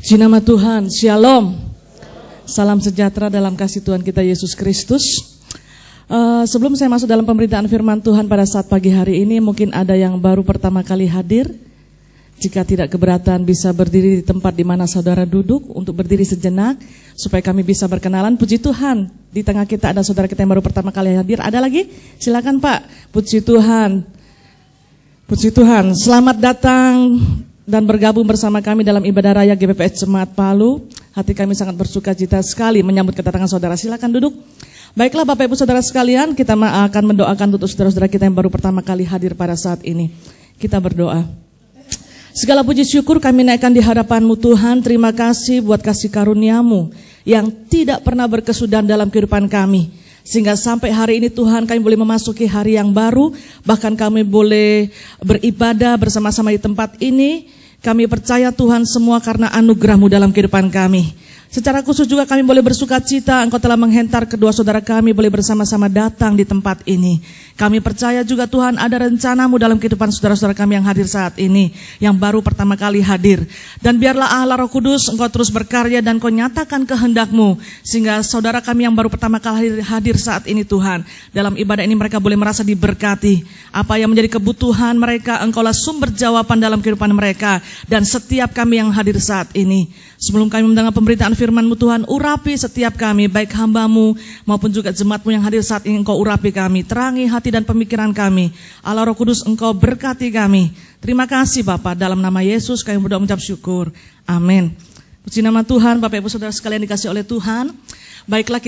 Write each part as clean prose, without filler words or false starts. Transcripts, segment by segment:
Puji nama Tuhan, Shalom. Salam sejahtera dalam kasih Tuhan kita Yesus Kristus. Sebelum saya masuk dalam pemberitaan firman Tuhan pada saat pagi hari ini, mungkin ada yang baru pertama kali hadir. Jika tidak keberatan bisa berdiri di tempat di mana saudara duduk untuk berdiri sejenak supaya kami bisa berkenalan. Puji Tuhan, di tengah kita ada saudara kita yang baru pertama kali hadir. Ada lagi? Silakan Pak. Puji Tuhan. Puji Tuhan. Selamat datang dan bergabung bersama kami dalam ibadah raya GBPS Jemaat Palu. Hati kami sangat bersuka cita sekali menyambut kedatangan saudara. Silakan duduk. Baiklah Bapak Ibu Saudara sekalian, kita akan mendoakan untuk saudara-saudara kita yang baru pertama kali hadir pada saat ini. Kita berdoa. Segala puji syukur kami naikkan di hadapan-Mu Tuhan. Terima kasih buat kasih karunia-Mu yang tidak pernah berkesudahan dalam kehidupan kami. Sehingga sampai hari ini Tuhan kami boleh memasuki hari yang baru. Bahkan kami boleh beribadah bersama-sama di tempat ini. Kami percaya Tuhan semua karena anugerah-Mu dalam kehidupan kami. Secara khusus juga kami boleh bersuka cita Engkau telah menghentar kedua saudara kami boleh bersama-sama datang di tempat ini. Kami percaya juga Tuhan ada rencana-Mu dalam kehidupan saudara-saudara kami yang hadir saat ini, yang baru pertama kali hadir. Dan biarlah Allah Roh Kudus Engkau terus berkarya dan Engkau nyatakan kehendak-Mu, sehingga saudara kami yang baru pertama kali hadir saat ini Tuhan, dalam ibadah ini mereka boleh merasa diberkati. Apa yang menjadi kebutuhan mereka Engkaulah sumber jawaban dalam kehidupan mereka. Dan setiap kami yang hadir saat ini, sebelum kami mendengar pemberitaan firman-Mu Tuhan, urapi setiap kami, baik hamba-Mu maupun juga jemaat-Mu yang hadir saat ini. Engkau urapi kami, terangi hati dan pemikiran kami. Allah Roh Kudus Engkau berkati kami. Terima kasih Bapa, dalam nama Yesus kami berdoa mengucap syukur. Amin. Puji nama Tuhan. Bapak Ibu Saudara sekalian dikasih oleh Tuhan. Baiklah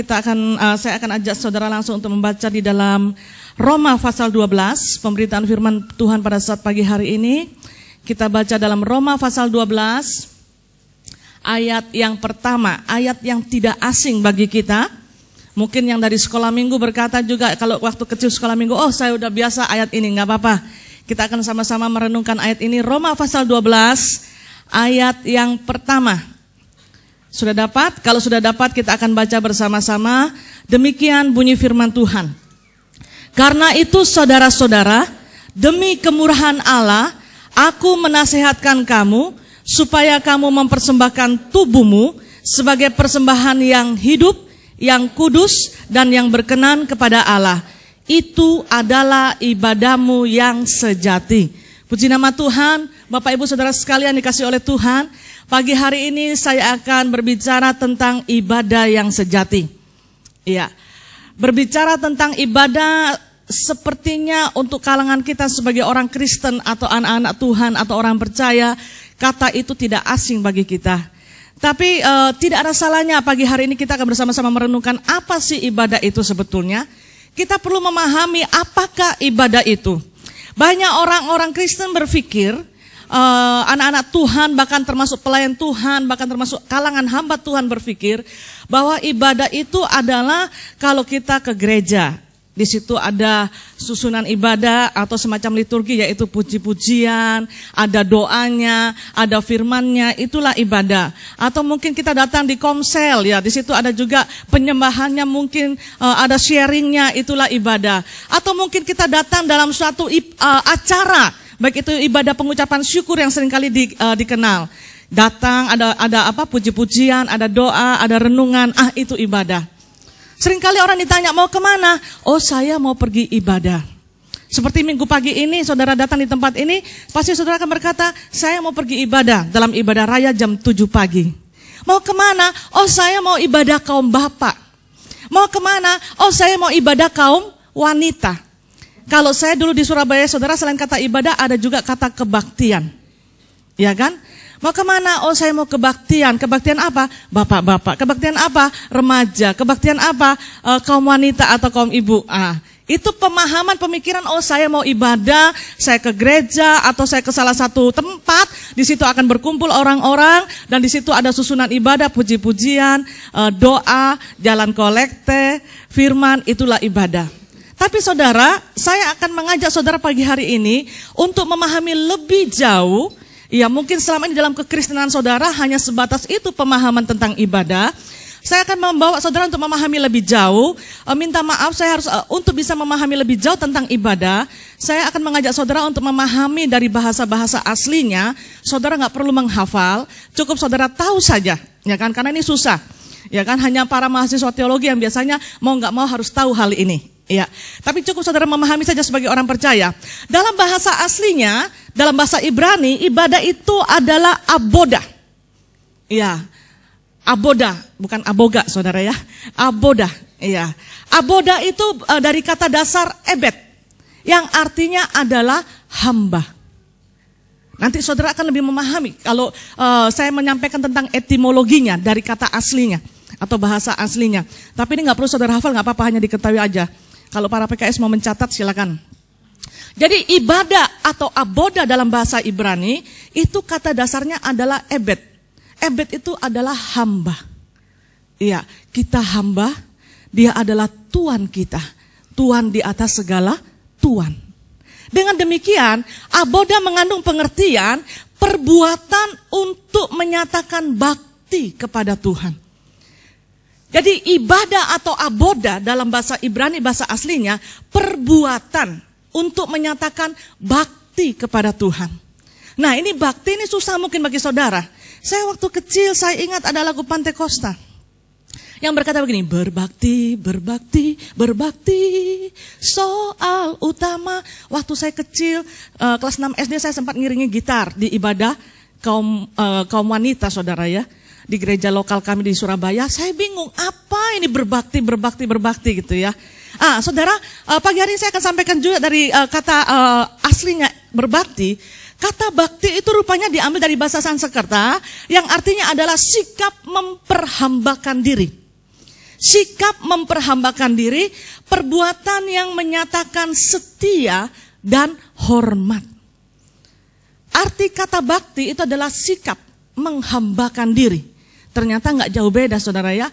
saya akan ajak saudara langsung untuk membaca di dalam Roma pasal 12, pemberitaan firman Tuhan pada saat pagi hari ini. Kita baca dalam Roma pasal 12, ayat yang pertama, ayat yang tidak asing bagi kita. Mungkin yang dari sekolah minggu berkata juga, kalau waktu kecil sekolah minggu, oh saya udah biasa ayat ini, gak apa-apa. Kita akan sama-sama merenungkan ayat ini, Roma pasal 12, ayat yang pertama. Sudah dapat? Kalau sudah dapat kita akan baca bersama-sama. Demikian bunyi firman Tuhan. Karena itu saudara-saudara, demi kemurahan Allah, aku menasehatkan kamu supaya kamu mempersembahkan tubuhmu sebagai persembahan yang hidup, yang kudus, dan yang berkenan kepada Allah. Itu adalah ibadahmu yang sejati. Puji nama Tuhan. Bapak Ibu Saudara sekalian dikasih oleh Tuhan. Pagi hari ini saya akan berbicara tentang ibadah yang sejati. Iya. Berbicara tentang ibadah sepertinya untuk kalangan kita sebagai orang Kristen atau anak-anak Tuhan atau orang percaya, kata itu tidak asing bagi kita. Tapi tidak ada salahnya pagi hari ini kita akan bersama-sama merenungkan apa sih ibadah itu sebetulnya. Kita perlu memahami apakah ibadah itu. Banyak orang-orang Kristen berpikir, anak-anak Tuhan bahkan termasuk pelayan Tuhan, bahkan termasuk kalangan hamba Tuhan berpikir bahwa ibadah itu adalah kalau kita ke gereja. Di situ ada susunan ibadah atau semacam liturgi, yaitu puji-pujian, ada doanya, ada firmannya, itulah ibadah. Atau mungkin kita datang di komsel, ya di situ ada juga penyembahannya, mungkin ada sharingnya, itulah ibadah. Atau mungkin kita datang dalam suatu acara, baik itu ibadah pengucapan syukur yang seringkali dikenal. Datang ada puji-pujian, ada doa, ada renungan, itu ibadah. Seringkali orang ditanya, mau kemana? Oh saya mau pergi ibadah. Seperti minggu pagi ini, saudara datang di tempat ini, pasti saudara akan berkata, saya mau pergi ibadah dalam ibadah raya jam 7 pagi. Mau kemana? Oh saya mau ibadah kaum bapak. Mau kemana? Oh saya mau ibadah kaum wanita. Kalau saya dulu di Surabaya, saudara, selain kata ibadah, ada juga kata kebaktian. Ya kan? Mau kemana? Oh saya mau kebaktian. Kebaktian apa? Bapak-bapak. Kebaktian apa? Remaja. Kebaktian apa? Kaum wanita atau kaum ibu. Itu pemahaman pemikiran, oh saya mau ibadah, saya ke gereja atau saya ke salah satu tempat, di situ akan berkumpul orang-orang dan di situ ada susunan ibadah, puji-pujian, doa, jalan kolekte, firman, itulah ibadah. Tapi saudara, saya akan mengajak saudara pagi hari ini untuk memahami lebih jauh. Ya mungkin selama ini dalam kekristenan saudara hanya sebatas itu pemahaman tentang ibadah. Saya akan membawa saudara untuk memahami lebih jauh. Minta maaf, saya harus untuk bisa memahami lebih jauh tentang ibadah. Saya akan mengajak saudara untuk memahami dari bahasa-bahasa aslinya. Saudara nggak perlu menghafal, cukup saudara tahu saja, ya kan? Karena ini susah, ya kan? Hanya para mahasiswa teologi yang biasanya mau nggak mau harus tahu hal ini. Ya, tapi cukup saudara memahami saja sebagai orang percaya. Dalam bahasa aslinya, dalam bahasa Ibrani, ibadah itu adalah aboda. Ya, aboda, bukan aboga, saudara ya. Aboda, ya. Aboda itu dari kata dasar ebed, yang artinya adalah hamba. Nanti saudara akan lebih memahami kalau saya menyampaikan tentang etimologinya dari kata aslinya atau bahasa aslinya. Tapi ini nggak perlu saudara hafal, nggak apa-apa, hanya diketahui aja. Kalau para PKS mau mencatat silakan. Jadi ibadah atau aboda dalam bahasa Ibrani itu kata dasarnya adalah ebed. Ebed itu adalah hamba. Iya, kita hamba, dia adalah Tuhan kita. Tuhan di atas segala Tuhan. Dengan demikian, aboda mengandung pengertian perbuatan untuk menyatakan bakti kepada Tuhan. Jadi ibadah atau aboda dalam bahasa Ibrani, bahasa aslinya, perbuatan untuk menyatakan bakti kepada Tuhan. Nah, ini bakti ini susah mungkin bagi saudara. Saya waktu kecil, saya ingat ada lagu Pantai Costa yang berkata begini, berbakti, berbakti, berbakti, soal utama. Waktu saya kecil, kelas 6 SD, saya sempat ngiringi gitar di ibadah kaum wanita, saudara ya. Di gereja lokal kami di Surabaya, saya bingung apa ini berbakti, berbakti, berbakti gitu ya. Saudara, pagi hari ini saya akan sampaikan juga dari kata aslinya berbakti. Kata bakti itu rupanya diambil dari bahasa Sanskerta yang artinya adalah sikap memperhambakan diri. Sikap memperhambakan diri, perbuatan yang menyatakan setia dan hormat. Arti kata bakti itu adalah sikap menghambakan diri. Ternyata nggak jauh beda, saudara ya.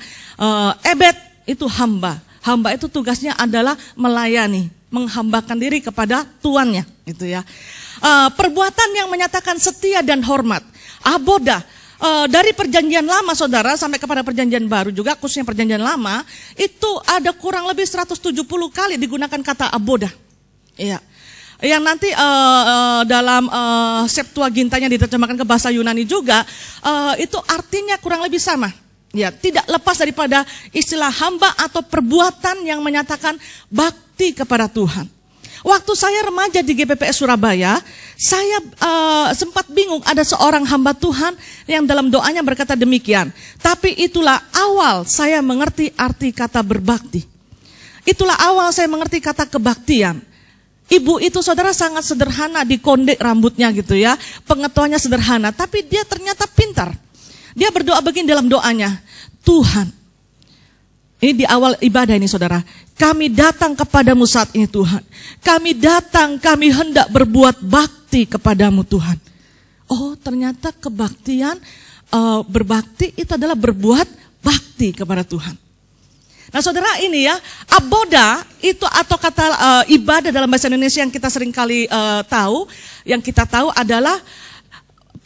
Ebed itu hamba. Hamba itu tugasnya adalah melayani, menghambakan diri kepada tuannya, gitu ya. Perbuatan yang menyatakan setia dan hormat. Aboda dari perjanjian lama, saudara, sampai kepada perjanjian baru juga, khususnya perjanjian lama, itu ada kurang lebih 170 kali digunakan kata aboda. Iya. Yang nanti dalam Septuagintanya diterjemahkan ke bahasa Yunani juga, itu artinya kurang lebih sama. Ya, tidak lepas daripada istilah hamba atau perbuatan yang menyatakan bakti kepada Tuhan. Waktu saya remaja di GPPS Surabaya, saya sempat bingung, ada seorang hamba Tuhan yang dalam doanya berkata demikian. Tapi itulah awal saya mengerti arti kata berbakti. Itulah awal saya mengerti kata kebaktian. Ibu itu, saudara, sangat sederhana, dikondek rambutnya gitu ya. Pengetahuannya sederhana, tapi dia ternyata pintar. Dia berdoa begini dalam doanya, Tuhan, ini di awal ibadah ini, saudara, kami datang kepadamu saat ini Tuhan. Kami datang, kami hendak berbuat bakti kepadamu Tuhan. Oh, ternyata kebaktian, berbakti itu adalah berbuat bakti kepada Tuhan. Nah, saudara, ini ya, aboda itu atau kata ibadah dalam bahasa Indonesia yang kita seringkali tahu, yang kita tahu adalah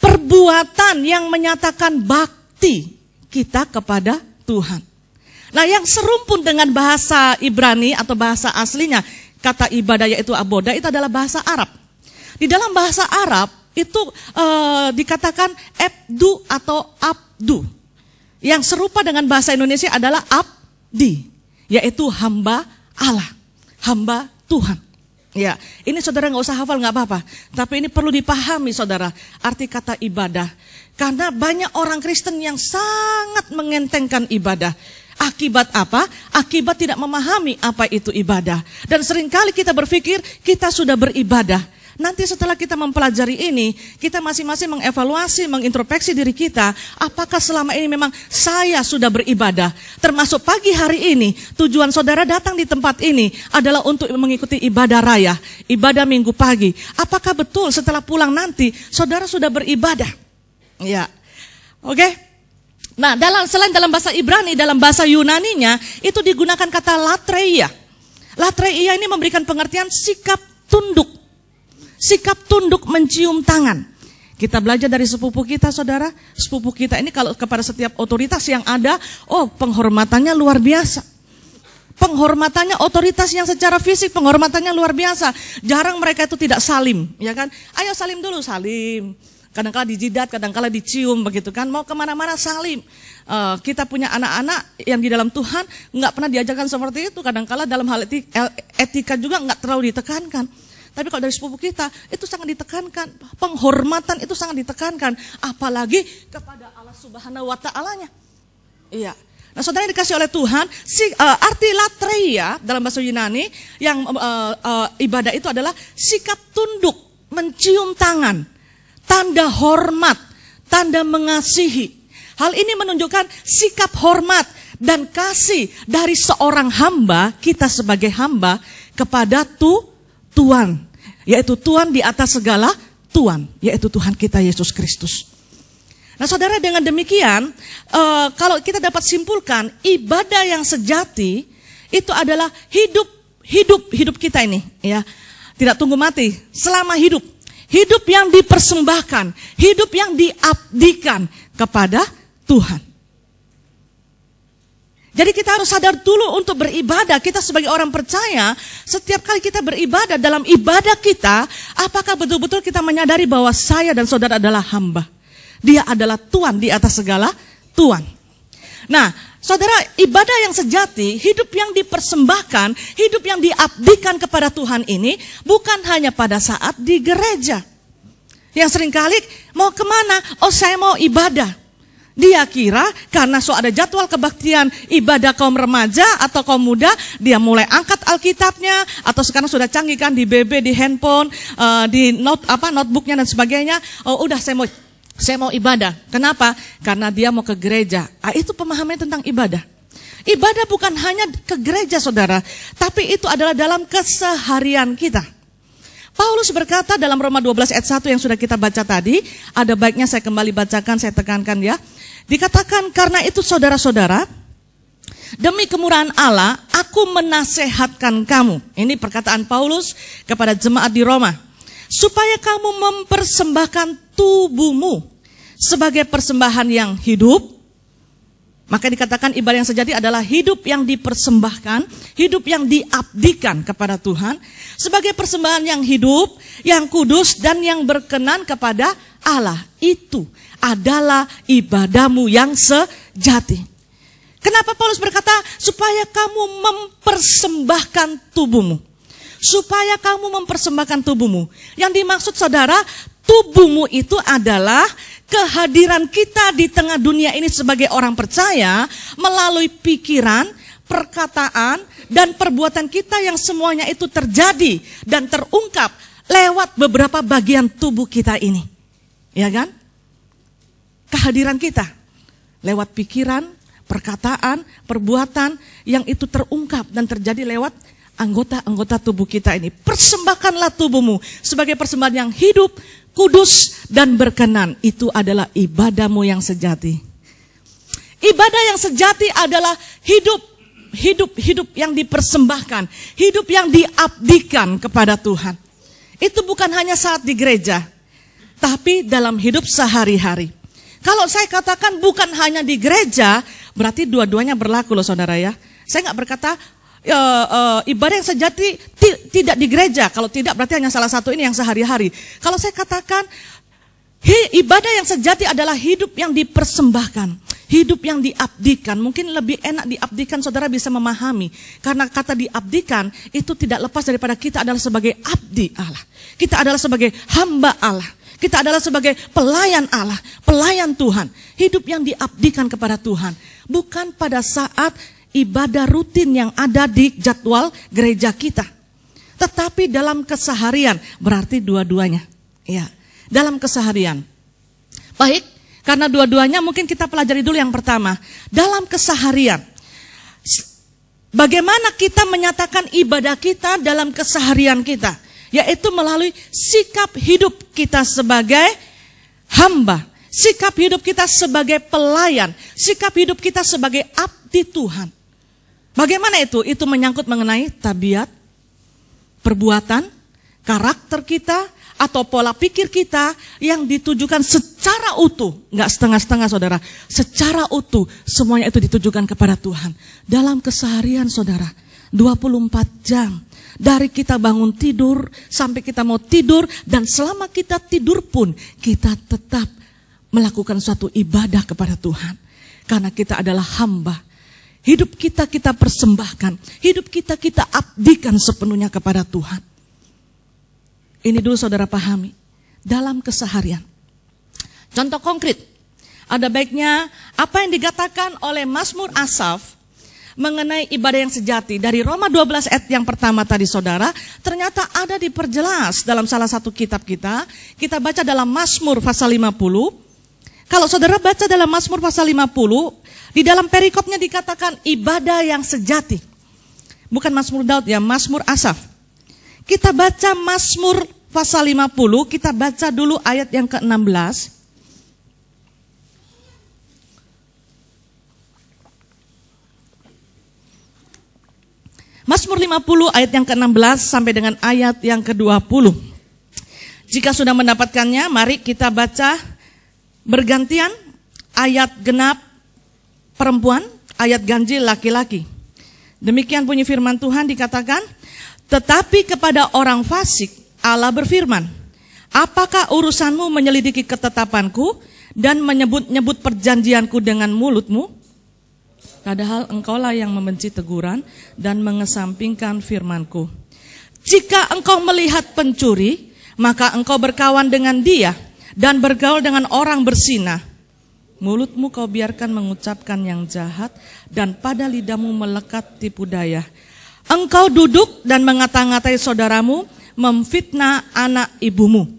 perbuatan yang menyatakan bakti kita kepada Tuhan. Nah, yang serumpun dengan bahasa Ibrani atau bahasa aslinya, kata ibadah yaitu aboda, itu adalah bahasa Arab. Di dalam bahasa Arab itu dikatakan ebdu atau abdu. Yang serupa dengan bahasa Indonesia adalah yaitu hamba Allah, hamba Tuhan. Ya, ini saudara nggak usah hafal, nggak apa-apa. Tapi ini perlu dipahami, saudara, arti kata ibadah. Karena banyak orang Kristen yang sangat mengentengkan ibadah. Akibat apa? Akibat tidak memahami apa itu ibadah. Dan seringkali kita berpikir kita sudah beribadah. Nanti setelah kita mempelajari ini, kita masing-masing mengevaluasi, mengintrospeksi diri kita, apakah selama ini memang saya sudah beribadah. Termasuk pagi hari ini, tujuan saudara datang di tempat ini adalah untuk mengikuti ibadah raya, ibadah minggu pagi. Apakah betul setelah pulang nanti, saudara sudah beribadah? Ya, oke. Nah, selain dalam bahasa Ibrani, dalam bahasa Yunaninya, itu digunakan kata latreia. Latreia ini memberikan pengertian sikap tunduk. Sikap tunduk mencium tangan. Kita belajar dari sepupu kita, saudara. Sepupu kita ini kalau kepada setiap otoritas yang ada, penghormatannya luar biasa. Penghormatannya, otoritas yang secara fisik penghormatannya luar biasa. Jarang mereka itu tidak salim, ya kan? Ayo salim dulu, salim. Kadang-kala dijidat, kadang-kala dicium, begitu kan? Mau kemana-mana salim. Kita punya anak-anak yang di dalam Tuhan nggak pernah diajarkan seperti itu. Kadang-kala dalam hal etika juga nggak terlalu ditekankan. Tapi kalau dari sepupu kita, itu sangat ditekankan. Penghormatan itu sangat ditekankan. Apalagi kepada Allah Subhanahu wa Ta'alanya. Iya. Nah, saudara yang dikasih oleh Tuhan, arti latreia dalam bahasa Yunani, yang ibadah itu adalah sikap tunduk, mencium tangan, tanda hormat, tanda mengasihi. Hal ini menunjukkan sikap hormat dan kasih dari seorang hamba, kita sebagai hamba, kepada Tuhan, yaitu Tuhan di atas segala Tuhan, yaitu Tuhan kita Yesus Kristus. Nah, saudara, dengan demikian, kalau kita dapat simpulkan, ibadah yang sejati itu adalah hidup kita ini, ya, tidak tunggu mati, selama hidup yang dipersembahkan, hidup yang diabdikan kepada Tuhan. Jadi kita harus sadar dulu untuk beribadah. Kita sebagai orang percaya, setiap kali kita beribadah, dalam ibadah kita, apakah betul-betul kita menyadari bahwa saya dan saudara adalah hamba. Dia adalah Tuhan di atas segala Tuhan. Nah, saudara, ibadah yang sejati, hidup yang dipersembahkan, hidup yang diabdikan kepada Tuhan ini, bukan hanya pada saat di gereja. Yang seringkali mau kemana? Saya mau ibadah. Dia kira karena ada jadwal kebaktian ibadah kaum remaja atau kaum muda, dia mulai angkat Alkitabnya, atau sekarang sudah canggih kan di BB, di handphone, di notebooknya dan sebagainya. Udah saya mau ibadah. Kenapa? Karena dia mau ke gereja. Itu pemahamannya tentang ibadah. Ibadah bukan hanya ke gereja, saudara, tapi itu adalah dalam keseharian kita. Paulus berkata dalam Roma 12 ayat 1 yang sudah kita baca tadi, ada baiknya saya kembali bacakan, saya tekankan ya. Dikatakan, karena itu saudara-saudara, demi kemurahan Allah, aku menasehatkan kamu. Ini perkataan Paulus kepada jemaat di Roma. Supaya kamu mempersembahkan tubuhmu sebagai persembahan yang hidup. Maka dikatakan ibadah yang sejati adalah hidup yang dipersembahkan, hidup yang diabdikan kepada Tuhan. Sebagai persembahan yang hidup, yang kudus, dan yang berkenan kepada Allah. Itu adalah ibadahmu yang sejati. Kenapa Paulus berkata, supaya kamu mempersembahkan tubuhmu. Supaya kamu mempersembahkan tubuhmu. Yang dimaksud saudara, tubuhmu itu adalah kehadiran kita di tengah dunia ini sebagai orang percaya melalui pikiran, perkataan, dan perbuatan kita yang semuanya itu terjadi dan terungkap lewat beberapa bagian tubuh kita ini. Ya kan? Kehadiran kita lewat pikiran, perkataan, perbuatan yang itu terungkap dan terjadi lewat anggota-anggota tubuh kita ini. Persembahkanlah tubuhmu sebagai persembahan yang hidup, kudus, dan berkenan. Itu adalah ibadahmu yang sejati. Ibadah yang sejati adalah hidup yang dipersembahkan, hidup yang diabdikan kepada Tuhan. Itu bukan hanya saat di gereja, tapi dalam hidup sehari-hari. Kalau saya katakan bukan hanya di gereja, berarti dua-duanya berlaku loh saudara ya. Saya nggak berkata ibadah yang sejati tidak di gereja. Kalau tidak berarti hanya salah satu ini yang sehari-hari. Kalau saya katakan ibadah yang sejati adalah hidup yang dipersembahkan, hidup yang diabdikan. Mungkin lebih enak diabdikan, saudara bisa memahami. Karena kata diabdikan itu tidak lepas daripada kita adalah sebagai abdi Allah. Kita adalah sebagai hamba Allah. Kita adalah sebagai pelayan Allah, pelayan Tuhan. Hidup yang diabdikan kepada Tuhan. Bukan pada saat ibadah rutin yang ada di jadwal gereja kita. Tetapi dalam keseharian, berarti dua-duanya. Ya, dalam keseharian. Baik, karena dua-duanya mungkin kita pelajari dulu yang pertama. Dalam keseharian. Bagaimana kita menyatakan ibadah kita dalam keseharian kita? Yaitu melalui sikap hidup kita sebagai hamba. Sikap hidup kita sebagai pelayan. Sikap hidup kita sebagai abdi Tuhan. Bagaimana itu? Itu menyangkut mengenai tabiat, perbuatan, karakter kita, atau pola pikir kita yang ditujukan secara utuh, nggak setengah-setengah saudara, secara utuh semuanya itu ditujukan kepada Tuhan. Dalam keseharian saudara, 24 jam, dari kita bangun tidur sampai kita mau tidur, dan selama kita tidur pun kita tetap melakukan suatu ibadah kepada Tuhan. Karena kita adalah hamba. Hidup kita persembahkan, hidup kita abdikan sepenuhnya kepada Tuhan. Ini dulu saudara pahami, dalam keseharian. Contoh konkret, ada baiknya apa yang dikatakan oleh Mazmur Asaf mengenai ibadah yang sejati. Dari Roma 12 ayat yang pertama tadi saudara, ternyata ada diperjelas dalam salah satu kitab kita. Kita baca dalam Mazmur pasal 50. Kalau saudara baca dalam Mazmur pasal 50, di dalam perikopnya dikatakan ibadah yang sejati. Bukan Mazmur Daud ya, Mazmur Asaf. Kita baca Mazmur pasal 50, kita baca dulu ayat yang ke-16. Mazmur 50 ayat yang ke-16 sampai dengan ayat yang ke-20. Jika sudah mendapatkannya, mari kita baca bergantian, ayat genap perempuan, ayat ganjil laki-laki. Demikian bunyi firman Tuhan, dikatakan, tetapi kepada orang fasik Allah berfirman, apakah urusanmu menyelidiki ketetapanku dan menyebut-nyebut perjanjianku dengan mulutmu? Padahal engkaulah yang membenci teguran dan mengesampingkan firmanku. Jika engkau melihat pencuri, maka engkau berkawan dengan dia dan bergaul dengan orang bersinah. Mulutmu kau biarkan mengucapkan yang jahat dan pada lidahmu melekat tipu daya. Engkau duduk dan mengata-ngatai saudaramu, memfitnah anak ibumu.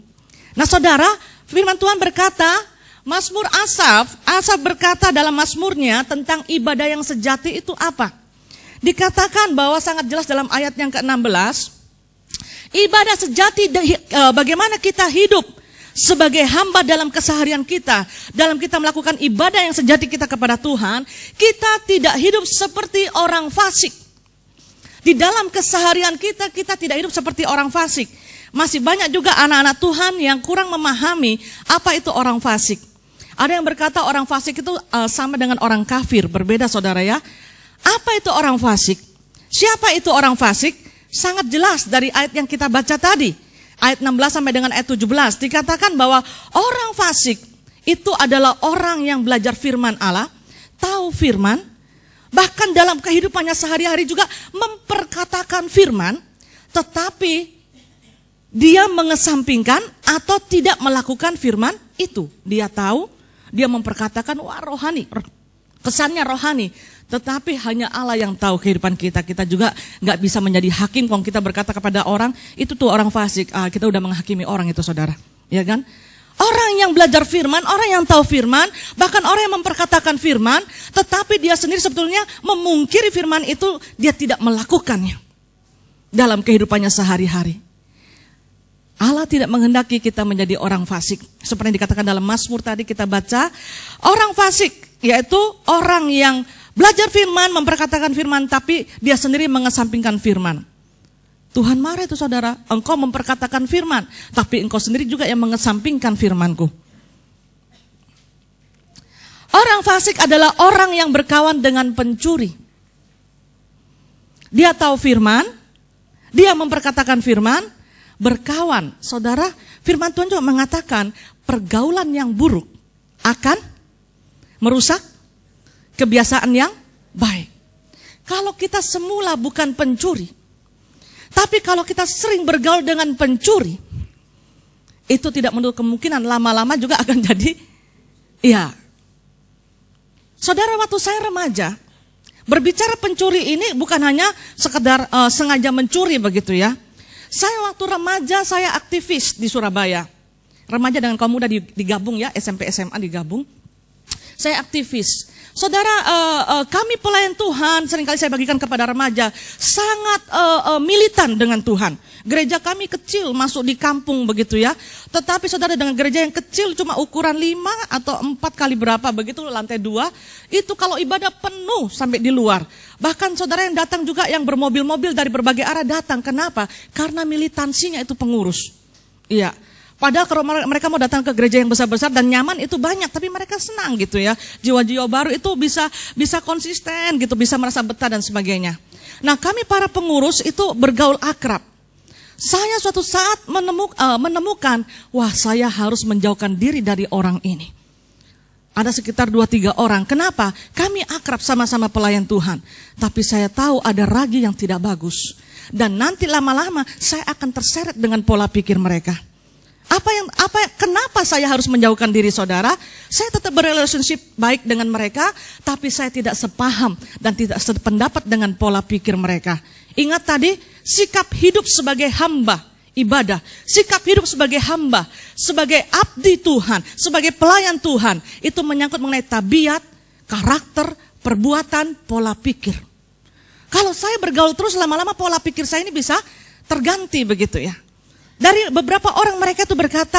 Nah saudara, firman Tuhan berkata, Mazmur Asaf berkata dalam mazmurnya tentang ibadah yang sejati itu apa? Dikatakan bahwa sangat jelas dalam ayat yang ke-16, ibadah sejati bagaimana kita hidup sebagai hamba dalam keseharian kita, dalam kita melakukan ibadah yang sejati kita kepada Tuhan, kita tidak hidup seperti orang fasik. Di dalam keseharian kita tidak hidup seperti orang fasik. Masih banyak juga anak-anak Tuhan yang kurang memahami apa itu orang fasik. Ada yang berkata orang fasik itu sama dengan orang kafir, berbeda saudara ya. Apa itu orang fasik? Siapa itu orang fasik? Sangat jelas dari ayat yang kita baca tadi. Ayat 16 sampai dengan ayat 17 dikatakan bahwa orang fasik itu adalah orang yang belajar firman Allah, tahu firman, bahkan dalam kehidupannya sehari-hari juga memperkatakan firman, tetapi dia mengesampingkan atau tidak melakukan firman itu. Dia tahu, dia memperkatakan, wah rohani, kesannya rohani. Tetapi hanya Allah yang tahu kehidupan kita. Kita juga gak bisa menjadi hakim kalau kita berkata kepada orang, itu tuh orang fasik. Kita udah menghakimi orang itu saudara. Ya kan? Orang yang belajar firman, orang yang tahu firman, bahkan orang yang memperkatakan firman, tetapi dia sendiri sebetulnya memungkiri firman itu, dia tidak melakukannya dalam kehidupannya sehari-hari. Allah tidak menghendaki kita menjadi orang fasik. Seperti yang dikatakan dalam Mazmur tadi kita baca, orang fasik yaitu orang yang belajar firman, memperkatakan firman, tapi dia sendiri mengesampingkan firman. Tuhan marah itu saudara, engkau memperkatakan firman, tapi engkau sendiri juga yang mengesampingkan firmanku. Orang fasik adalah orang yang berkawan dengan pencuri. Dia tahu firman, dia memperkatakan firman, berkawan. Saudara, firman Tuhan juga mengatakan pergaulan yang buruk akan merusak kebiasaan yang baik. Kalau kita semula bukan pencuri, tapi kalau kita sering bergaul dengan pencuri, itu tidak menutup kemungkinan lama-lama juga akan jadi, ya. Saudara, waktu saya remaja, berbicara pencuri ini bukan hanya sekedar sengaja mencuri begitu ya. Saya waktu remaja, saya aktivis di Surabaya. Remaja dengan kaum muda digabung ya, SMP SMA digabung. Saya aktivis. Saudara, kami pelayan Tuhan, seringkali saya bagikan kepada remaja, sangat militan dengan Tuhan. Gereja kami kecil, masuk di kampung begitu ya. Tetapi saudara, dengan gereja yang kecil cuma ukuran 5 atau 4 kali berapa begitu, lantai 2, itu kalau ibadah penuh sampai di luar. Bahkan saudara yang datang juga yang bermobil-mobil dari berbagai arah datang. Kenapa? Karena militansinya itu pengurus. Iya. Padahal kalau mereka mau datang ke gereja yang besar-besar dan nyaman itu banyak, tapi mereka senang gitu ya. Jiwa-jiwa baru itu bisa konsisten gitu, bisa merasa betah dan sebagainya. Nah, kami para pengurus itu bergaul akrab. Saya suatu saat menemukan, wah saya harus menjauhkan diri dari orang ini. Ada sekitar 2-3 orang. Kenapa? Kami akrab sama-sama pelayan Tuhan. Tapi saya tahu ada ragi yang tidak bagus. Dan nanti lama-lama saya akan terseret dengan pola pikir mereka. Kenapa saya harus menjauhkan diri saudara? Saya tetap berrelationship baik dengan mereka, tapi saya tidak sepaham dan tidak sependapat dengan pola pikir mereka. Ingat tadi, sikap hidup sebagai hamba ibadah, sikap hidup sebagai hamba, sebagai abdi Tuhan, sebagai pelayan Tuhan, itu menyangkut mengenai tabiat, karakter, perbuatan, pola pikir. Kalau saya bergaul terus, lama-lama pola pikir saya ini bisa terganti begitu ya. Dari beberapa orang mereka itu berkata,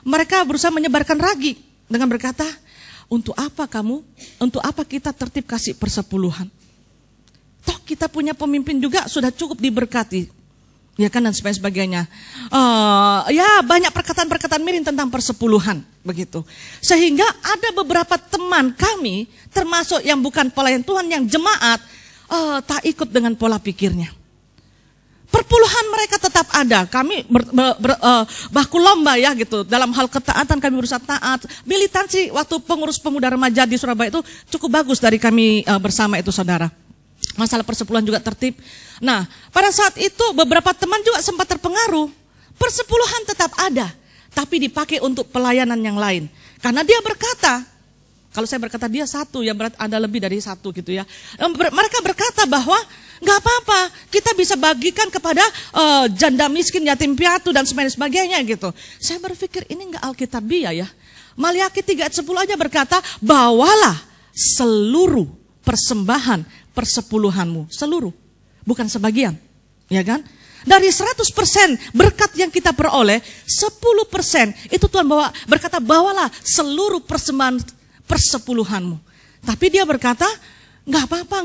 mereka berusaha menyebarkan ragi dengan berkata, untuk apa kita tertib kasih persepuluhan? Toh kita punya pemimpin juga sudah cukup diberkati, ya kan, dan sebagainya. Ya banyak perkataan-perkataan miring tentang persepuluhan begitu. Sehingga ada beberapa teman kami, termasuk yang bukan pelayan Tuhan, yang jemaat, tak ikut dengan pola pikirnya. Perpuluhan mereka tetap ada. Kami baku lomba ya gitu. Dalam hal ketaatan kami berusaha taat. Militansi waktu pengurus pemuda remaja di Surabaya itu cukup bagus dari kami bersama itu saudara. Masalah persepuluhan juga tertib. Nah, pada saat itu beberapa teman juga sempat terpengaruh. Persepuluhan tetap ada, tapi dipakai untuk pelayanan yang lain. Karena dia berkata, kalau saya berkata dia satu, ya berarti ada lebih dari satu gitu ya. Mereka berkata bahwa nggak apa-apa, kita bisa bagikan kepada janda miskin, yatim piatu dan sebagainya gitu. Saya berpikir ini nggak alkitabiah ya. Maliaki 3 ayat 10 aja berkata, bawalah seluruh persembahan persepuluhanmu, seluruh, bukan sebagian, ya kan? Dari 100% berkat yang kita peroleh, 10% itu Tuhan berkata bawalah seluruh persembahan persepuluhanmu. Tapi dia berkata, nggak apa-apa,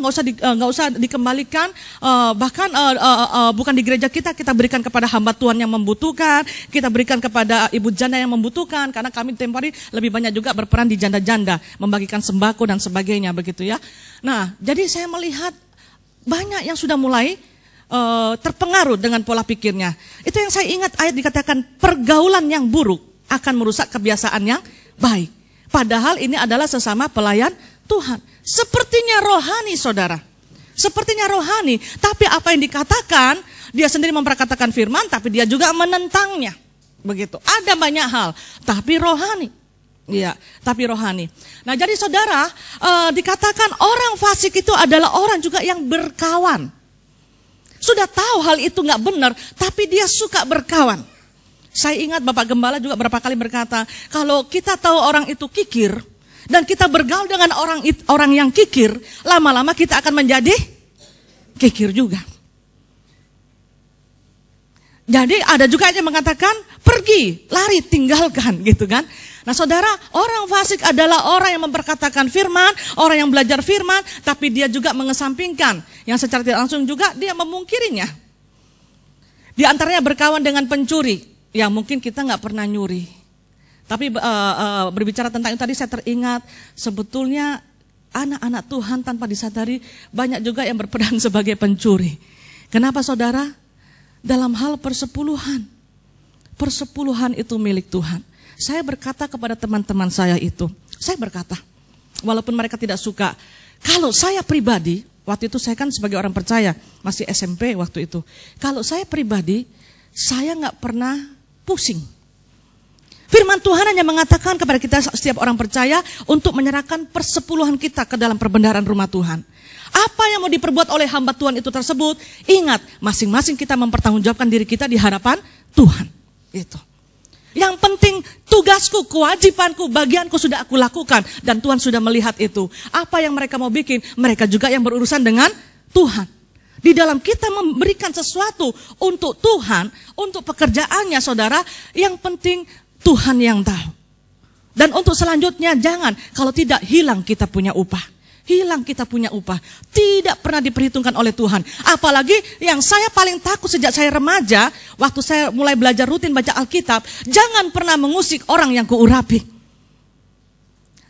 nggak usah dikembalikan, bahkan bukan di gereja kita berikan kepada hamba Tuhan yang membutuhkan, kita berikan kepada ibu janda yang membutuhkan, karena kami tempoh hari lebih banyak juga berperan di janda-janda, membagikan sembako dan sebagainya begitu ya. Nah, jadi saya melihat banyak yang sudah mulai terpengaruh dengan pola pikirnya. Itu yang saya ingat ayat dikatakan pergaulan yang buruk akan merusak kebiasaan yang baik. Padahal ini adalah sesama pelayan Tuhan. Sepertinya rohani saudara. Sepertinya rohani. Tapi apa yang dikatakan, dia sendiri memperkatakan firman, tapi dia juga menentangnya. Begitu. Ada banyak hal, tapi rohani. Iya, tapi rohani. Nah jadi saudara, dikatakan orang fasik itu adalah orang juga yang berkawan. Sudah tahu hal itu gak benar, tapi dia suka berkawan. Saya ingat Bapak Gembala juga berapa kali berkata, kalau kita tahu orang itu kikir, dan kita bergaul dengan orang yang kikir, lama-lama kita akan menjadi kikir juga. Jadi ada juga yang mengatakan, pergi, lari, tinggalkan gitu kan. Nah saudara, orang fasik adalah orang yang memperkatakan firman, orang yang belajar firman, tapi dia juga mengesampingkan, yang secara tidak langsung juga dia memungkirinya. Di antaranya berkawan dengan pencuri. Ya mungkin kita nggak pernah nyuri, tapi berbicara tentang itu tadi saya teringat sebetulnya anak-anak Tuhan tanpa disadari banyak juga yang berperan sebagai pencuri. Kenapa saudara? Dalam hal persepuluhan itu milik Tuhan. Saya berkata kepada teman-teman saya itu, saya berkata, walaupun mereka tidak suka, kalau saya pribadi, waktu itu saya kan sebagai orang percaya, masih SMP waktu itu, kalau saya pribadi, saya nggak pernah pusing. Firman Tuhan hanya mengatakan kepada kita setiap orang percaya untuk menyerahkan persepuluhan kita ke dalam perbendaharaan rumah Tuhan. Apa yang mau diperbuat oleh hamba Tuhan itu tersebut, ingat, masing-masing kita mempertanggungjawabkan diri kita di hadapan Tuhan. Itu. Yang penting tugasku, kewajibanku, bagianku sudah aku lakukan dan Tuhan sudah melihat itu. Apa yang mereka mau bikin, mereka juga yang berurusan dengan Tuhan. Di dalam kita memberikan sesuatu untuk Tuhan, untuk pekerjaannya saudara, yang penting Tuhan yang tahu. Dan untuk selanjutnya jangan, kalau tidak hilang kita punya upah. hilang kita punya upah. Tidak pernah diperhitungkan oleh Tuhan. Apalagi yang saya paling takut sejak saya remaja, waktu saya mulai belajar rutin baca Alkitab, jangan pernah mengusik orang yang kuurapi.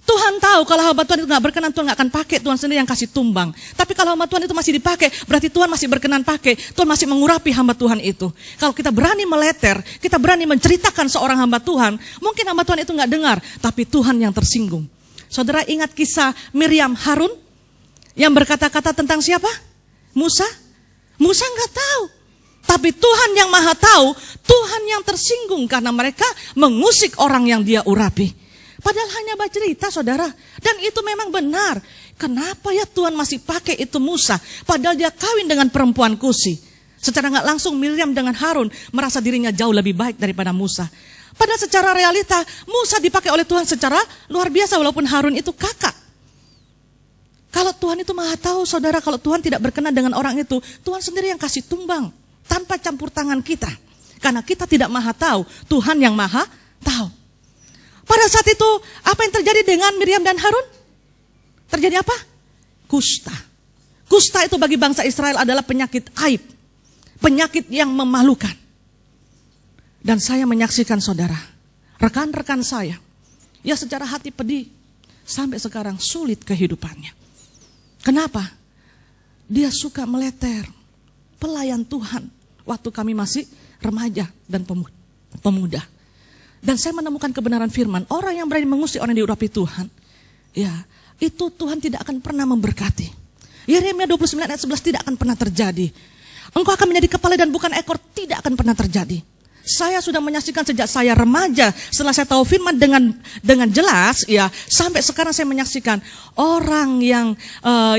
Tuhan tahu kalau hamba Tuhan itu gak berkenan, Tuhan gak akan pakai, Tuhan sendiri yang kasih tumbang. Tapi kalau hamba Tuhan itu masih dipakai, berarti Tuhan masih berkenan pakai, Tuhan masih mengurapi hamba Tuhan itu. Kalau kita berani meleter, kita berani menceritakan seorang hamba Tuhan, mungkin hamba Tuhan itu gak dengar, tapi Tuhan yang tersinggung. Saudara ingat kisah Miriam Harun yang berkata-kata tentang siapa? Musa? Musa gak tahu. Tapi Tuhan yang maha tahu, Tuhan yang tersinggung karena mereka mengusik orang yang dia urapi. Padahal hanya baca cerita, saudara. Dan itu memang benar. Kenapa ya Tuhan masih pakai itu Musa? Padahal dia kawin dengan perempuan Kusi. Secara gak langsung Miriam dengan Harun merasa dirinya jauh lebih baik daripada Musa. Padahal secara realita Musa dipakai oleh Tuhan secara luar biasa walaupun Harun itu kakak. Kalau Tuhan itu maha tahu, saudara, kalau Tuhan tidak berkenan dengan orang itu, Tuhan sendiri yang kasih tumbang. Tanpa campur tangan kita. Karena kita tidak maha tahu, Tuhan yang maha tahu. Pada saat itu, apa yang terjadi dengan Miriam dan Harun? Terjadi apa? Kusta. Kusta itu bagi bangsa Israel adalah penyakit aib. Penyakit yang memalukan. Dan saya menyaksikan saudara, rekan-rekan saya, ya secara hati pedih, sampai sekarang sulit kehidupannya. Kenapa? Dia suka meleter, pelayan Tuhan, waktu kami masih remaja dan pemuda. Dan saya menemukan kebenaran firman, orang yang berani mengusik orang yang diurapi Tuhan, ya itu Tuhan tidak akan pernah memberkati. Yeremia 29 ayat 11 tidak akan pernah terjadi. Engkau akan menjadi kepala dan bukan ekor, tidak akan pernah terjadi. Saya sudah menyaksikan sejak saya remaja, setelah saya tahu firman dengan jelas, ya sampai sekarang saya menyaksikan orang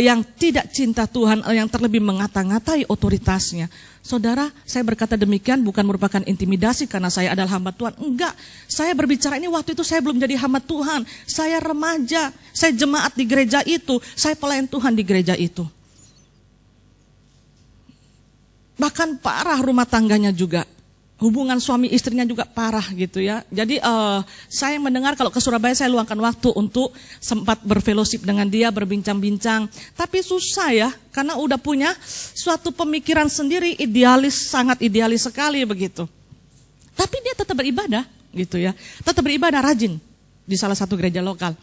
yang tidak cinta Tuhan, yang terlebih mengata-ngatai otoritasnya. Saudara, saya berkata demikian bukan merupakan intimidasi karena saya adalah hamba Tuhan. Enggak, saya berbicara ini waktu itu saya belum jadi hamba Tuhan. Saya remaja, saya jemaat di gereja itu, saya pelayan Tuhan di gereja itu. Bahkan parah rumah tangganya juga. Hubungan suami istrinya juga parah gitu ya. Jadi saya mendengar kalau ke Surabaya saya luangkan waktu untuk sempat berfellowship dengan dia, berbincang-bincang. Tapi susah ya, karena udah punya suatu pemikiran sendiri, idealis, sangat idealis sekali begitu. Tapi dia tetap beribadah gitu ya. Tetap beribadah rajin di salah satu gereja lokal.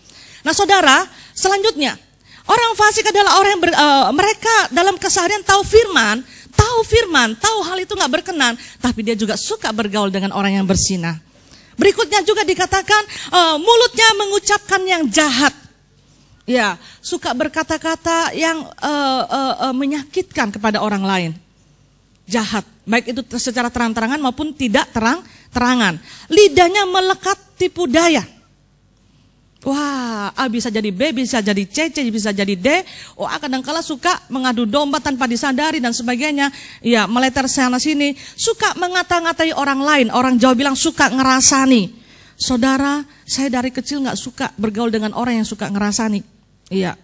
Nah saudara, selanjutnya, orang fasik adalah orang yang mereka dalam keseharian tahu firman, tahu hal itu gak berkenan, tapi dia juga suka bergaul dengan orang yang bersinah. Berikutnya juga dikatakan mulutnya mengucapkan yang jahat. Ya, suka berkata-kata yang menyakitkan kepada orang lain. Jahat, baik itu secara terang-terangan maupun tidak terang-terangan. Lidahnya melekat tipu daya. Wah, A bisa jadi B, bisa jadi C, C bisa jadi D. Oh, kadang-kala suka mengadu domba tanpa disadari dan sebagainya. Ya, meleter sana sini. Suka mengata-ngatai orang lain. Orang Jawa bilang suka ngerasani. Saudara, saya dari kecil gak suka bergaul dengan orang yang suka ngerasani. Iya.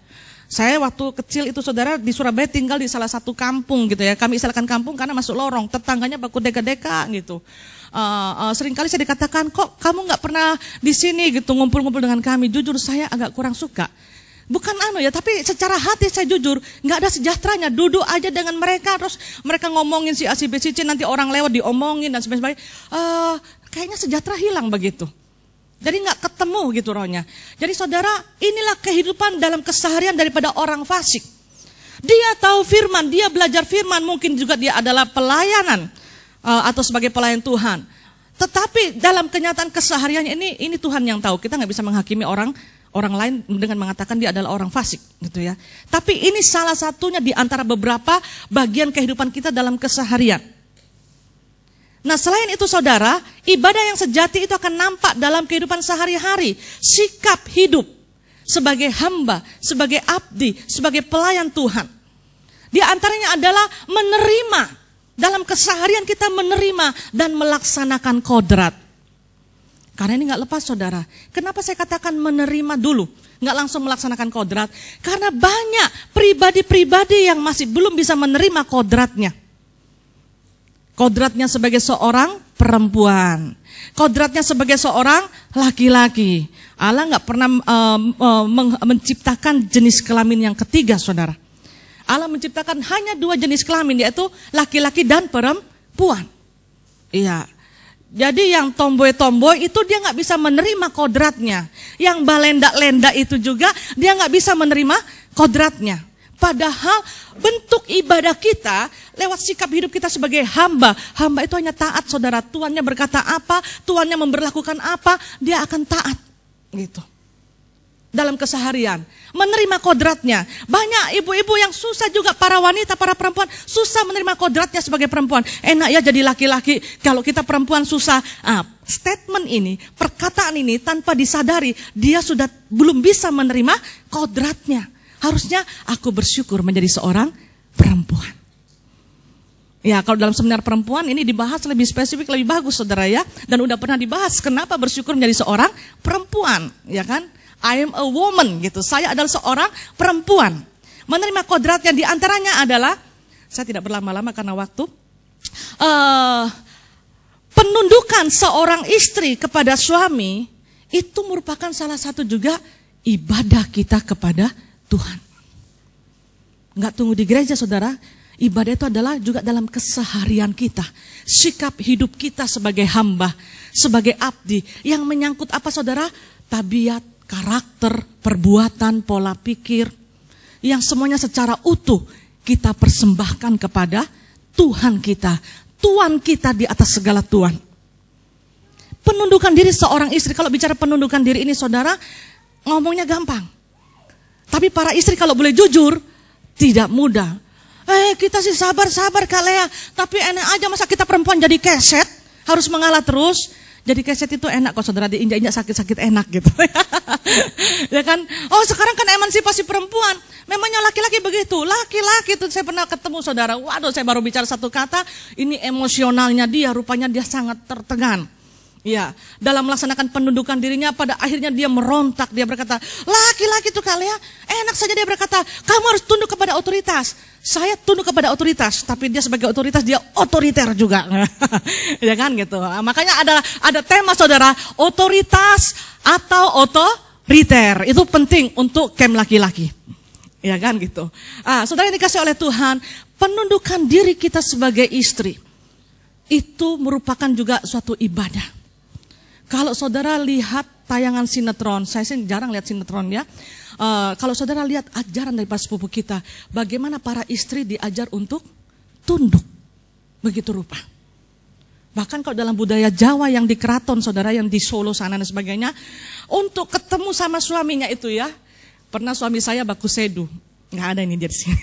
Saya waktu kecil itu saudara di Surabaya tinggal di salah satu kampung gitu ya. Kami istilahkan kampung karena masuk lorong. Tetangganya baku deka-deka gitu. Seringkali saya dikatakan, kok kamu gak pernah di sini gitu ngumpul-ngumpul dengan kami. Jujur saya agak kurang suka. Bukan tapi secara hati saya jujur gak ada sejahteranya. Duduk aja dengan mereka, terus mereka ngomongin si A, si B, si C, nanti orang lewat diomongin dan sebagainya. Kayaknya sejahtera hilang begitu. Jadi gak ketemu gitu rohnya. Jadi saudara, inilah kehidupan dalam keseharian daripada orang fasik. Dia tahu firman, dia belajar firman, mungkin juga dia adalah pelayanan atau sebagai pelayan Tuhan. Tetapi dalam kenyataan kesehariannya ini Tuhan yang tahu. Kita gak bisa menghakimi orang lain dengan mengatakan dia adalah orang fasik gitu ya. Tapi ini salah satunya di antara beberapa bagian kehidupan kita dalam keseharian. Nah selain itu saudara, ibadah yang sejati itu akan nampak dalam kehidupan sehari-hari. Sikap hidup sebagai hamba, sebagai abdi, sebagai pelayan Tuhan. Di antaranya adalah menerima. Dalam keseharian kita menerima dan melaksanakan kodrat. Karena ini gak lepas saudara. Kenapa saya katakan menerima dulu, gak langsung melaksanakan kodrat? Karena banyak pribadi-pribadi yang masih belum bisa menerima kodratnya. Kodratnya sebagai seorang perempuan. Kodratnya sebagai seorang laki-laki. Allah nggak pernah menciptakan jenis kelamin yang ketiga, saudara. Allah menciptakan hanya 2 jenis kelamin, yaitu laki-laki dan perempuan. Iya. Jadi yang tomboy-tomboy itu dia nggak bisa menerima kodratnya. Yang balenda-lenda itu juga dia nggak bisa menerima kodratnya. Padahal bentuk ibadah kita lewat sikap hidup kita sebagai hamba. Hamba itu hanya taat, saudara. Tuannya berkata apa, tuannya memberlakukan apa, dia akan taat. Gitu. Dalam keseharian, menerima kodratnya. Banyak ibu-ibu yang susah juga, para wanita, para perempuan susah menerima kodratnya sebagai perempuan. Enak ya jadi laki-laki, kalau kita perempuan susah. Statement ini, perkataan ini tanpa disadari, dia sudah belum bisa menerima kodratnya. Harusnya aku bersyukur menjadi seorang perempuan. Ya, kalau dalam seminar perempuan ini dibahas lebih spesifik, lebih bagus, saudara ya. Dan udah pernah dibahas kenapa bersyukur menjadi seorang perempuan, ya kan? I am a woman, gitu. Saya adalah seorang perempuan. Menerima kodratnya diantaranya adalah, saya tidak berlama-lama karena waktu, penundukan seorang istri kepada suami, itu merupakan salah satu juga ibadah kita kepada Tuhan. Nggak tunggu di gereja, saudara. Ibadah itu adalah juga dalam keseharian kita. Sikap hidup kita sebagai hamba, sebagai abdi. Yang menyangkut apa, saudara? Tabiat, karakter, perbuatan, pola pikir, yang semuanya secara utuh kita persembahkan kepada Tuhan kita. Tuhan kita di atas segala Tuhan. Penundukan diri seorang istri, kalau bicara penundukan diri ini, saudara, ngomongnya gampang. Tapi para istri kalau boleh jujur, tidak mudah. Kita sih sabar-sabar Kak Lea, tapi enak aja masa kita perempuan jadi keset, harus mengalah terus. Jadi keset itu enak kok, saudara, diinjak-injak sakit-sakit enak gitu. Ya kan? Oh, sekarang kan emansipasi perempuan. Memangnya laki-laki begitu. Laki-laki itu saya pernah ketemu, saudara. Waduh, saya baru bicara satu kata, ini emosionalnya dia, rupanya dia sangat tertegan. Ya, dalam melaksanakan penundukan dirinya, pada akhirnya dia merontak, dia berkata, laki-laki itu Kak Lea, enak saja dia berkata, kamu harus tunduk kepada otoritas. Saya tunduk kepada otoritas, tapi dia sebagai otoritas, dia otoriter juga. Ya kan gitu. Makanya ada tema, saudara, otoritas atau otoriter. Itu penting untuk camp laki-laki. Ya kan gitu. Saudara yang dikasih oleh Tuhan, penundukan diri kita sebagai istri, itu merupakan juga suatu ibadah. Kalau saudara lihat tayangan sinetron, saya sih jarang lihat sinetron ya. Kalau saudara lihat ajaran dari para sepupu kita, bagaimana para istri diajar untuk tunduk, begitu rupa. Bahkan kalau dalam budaya Jawa yang di keraton, saudara, yang di Solo sana dan sebagainya, untuk ketemu sama suaminya itu ya, pernah suami saya baku sedu, nggak ada ini dia di sini,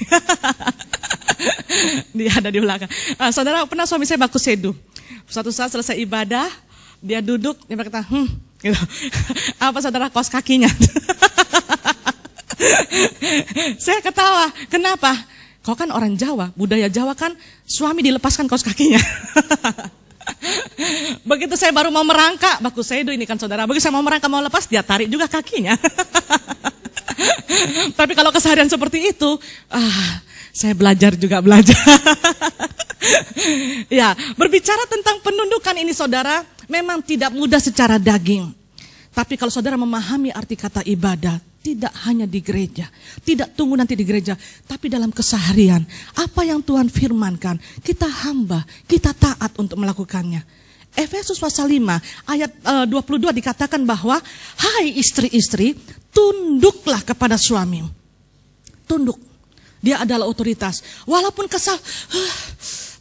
dia ada di belakang. Saudara, pernah suami saya baku sedu. Suatu saat selesai ibadah, dia duduk, dia berkata, gitu. Apa saudara, kaos kakinya? Saya ketawa, kenapa? Kau kan orang Jawa, budaya Jawa kan suami dilepaskan kaos kakinya. Begitu saya baru mau merangkak, baku sedu ini kan saudara, begitu saya mau merangkak, mau lepas, dia tarik juga kakinya. Tapi kalau keseharian seperti itu, saya belajar. Ya, berbicara tentang penundukan ini, saudara, memang tidak mudah secara daging. Tapi kalau saudara memahami arti kata ibadah, tidak hanya di gereja, tidak tunggu nanti di gereja, tapi dalam keseharian, apa yang Tuhan firmankan, kita hamba, kita taat untuk melakukannya. Efesus pasal 5 ayat 22 dikatakan bahwa, hai istri-istri, tunduklah kepada suami. Tunduk. Dia adalah otoritas. Walaupun kesal,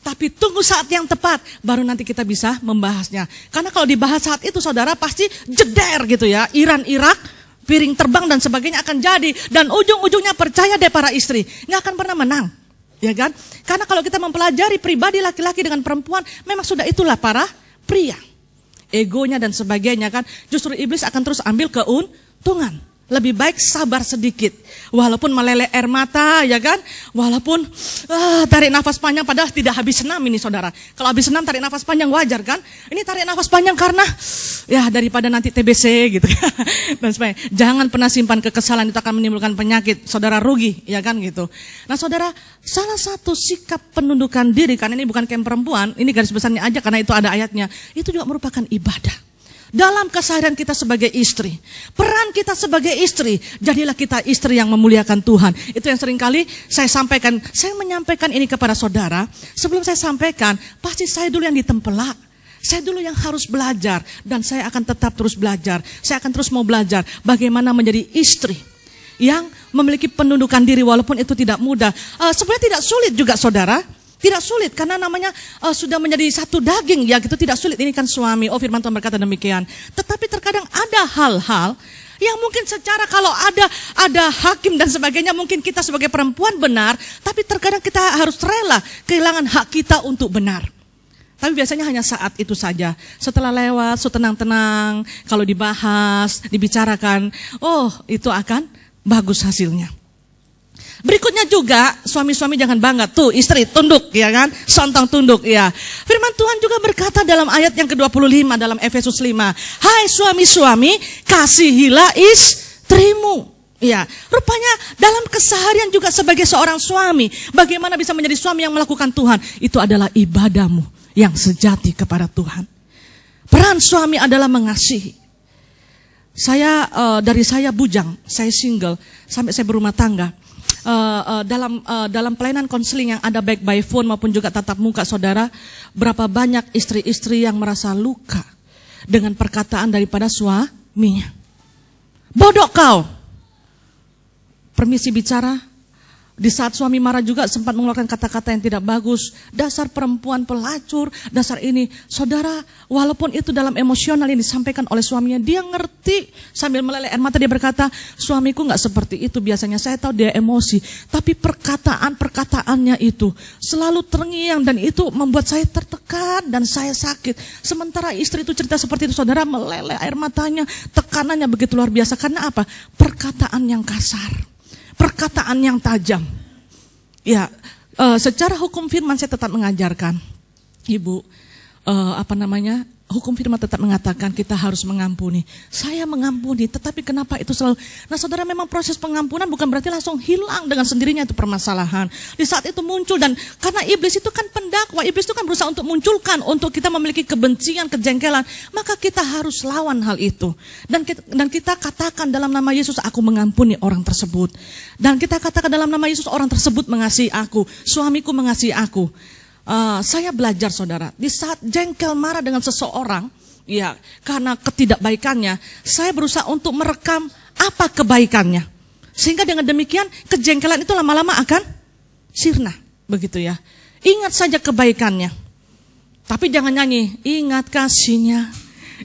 tapi tunggu saat yang tepat, baru nanti kita bisa membahasnya. Karena kalau dibahas saat itu, saudara, pasti jeder gitu ya. Iran, Irak, piring terbang dan sebagainya akan jadi. Dan ujung-ujungnya percaya deh para istri, nggak akan pernah menang. Ya kan? Karena kalau kita mempelajari pribadi laki-laki dengan perempuan, memang sudah itulah para pria. Egonya dan sebagainya kan. Justru iblis akan terus ambil keuntungan. Lebih baik sabar sedikit. Walaupun meleleh air mata, ya kan? Walaupun tarik nafas panjang, padahal tidak habis senam ini saudara. Kalau habis senam tarik nafas panjang wajar kan? Ini tarik nafas panjang karena ya daripada nanti TBC gitu. Dan sebagainya. Jangan pernah simpan kekesalan, itu akan menimbulkan penyakit. Saudara rugi, ya kan gitu. Nah saudara, salah satu sikap penundukan diri, karena ini bukan camp perempuan, ini garis besarnya aja karena itu ada ayatnya. Itu juga merupakan ibadah. Dalam keseharian kita sebagai istri, peran kita sebagai istri, jadilah kita istri yang memuliakan Tuhan. Itu yang seringkali saya sampaikan. Saya menyampaikan ini kepada saudara. Sebelum saya sampaikan, pasti saya dulu yang ditempelak. Saya dulu yang harus belajar. Dan saya akan tetap terus belajar. Saya akan terus mau belajar bagaimana menjadi istri yang memiliki penundukan diri walaupun itu tidak mudah. Sebenarnya tidak sulit juga saudara. Tidak sulit karena namanya sudah menjadi satu daging ya, gitu tidak sulit. Ini kan suami. Oh, firman Tuhan berkata demikian. Tetapi terkadang ada hal-hal yang mungkin secara kalau ada hakim dan sebagainya, mungkin kita sebagai perempuan benar, tapi terkadang kita harus rela kehilangan hak kita untuk benar. Tapi biasanya hanya saat itu saja. Setelah lewat, tenang-tenang, kalau dibahas, dibicarakan, oh itu akan bagus hasilnya. Berikutnya juga, suami-suami jangan bangga. Tuh, istri tunduk, ya kan? Sontong tunduk, ya. Firman Tuhan juga berkata dalam ayat yang ke-25 dalam Efesus 5. Hai suami-suami, kasihilah istrimu. Ya, rupanya dalam keseharian juga sebagai seorang suami, bagaimana bisa menjadi suami yang melakukan Tuhan? Itu adalah ibadahmu yang sejati kepada Tuhan. Peran suami adalah mengasihi. Dari saya bujang, saya single, sampai saya berumah tangga. Dalam pelayanan konseling yang ada baik by phone maupun juga tatap muka saudara, berapa banyak istri-istri yang merasa luka dengan perkataan daripada suaminya. Bodoh kau, permisi bicara. Di saat suami marah juga sempat mengeluarkan kata-kata yang tidak bagus. Dasar perempuan pelacur, dasar ini. Saudara, walaupun itu dalam emosional yang disampaikan oleh suaminya, dia ngerti. Sambil meleleh air mata dia berkata, suamiku gak seperti itu biasanya. Saya tahu dia emosi. Tapi perkataannya itu selalu terngiang dan itu membuat saya tertekan dan saya sakit. Sementara istri itu cerita seperti itu, saudara, meleleh air matanya. Tekanannya begitu luar biasa. Karena apa? Perkataan yang kasar. Perkataan yang tajam. Ya, secara hukum firman saya tetap mengajarkan, Ibu, hukum firman tetap mengatakan kita harus mengampuni. Saya mengampuni, tetapi kenapa itu selalu? Nah saudara, memang proses pengampunan bukan berarti langsung hilang dengan sendirinya itu permasalahan. Di saat itu muncul, dan karena iblis itu kan pendakwa, iblis itu kan berusaha untuk munculkan, untuk kita memiliki kebencian, kejengkelan, maka kita harus lawan hal itu. Dan kita katakan dalam nama Yesus, aku mengampuni orang tersebut. Dan kita katakan dalam nama Yesus, orang tersebut mengasihi aku, suamiku mengasihi aku. Saya belajar saudara, di saat jengkel marah dengan seseorang, ya karena ketidakbaikannya, saya berusaha untuk merekam apa kebaikannya. Sehingga dengan demikian kejengkelan itu lama-lama akan sirna, begitu ya. Ingat saja kebaikannya. Tapi jangan nyanyi, ingat kasihnya,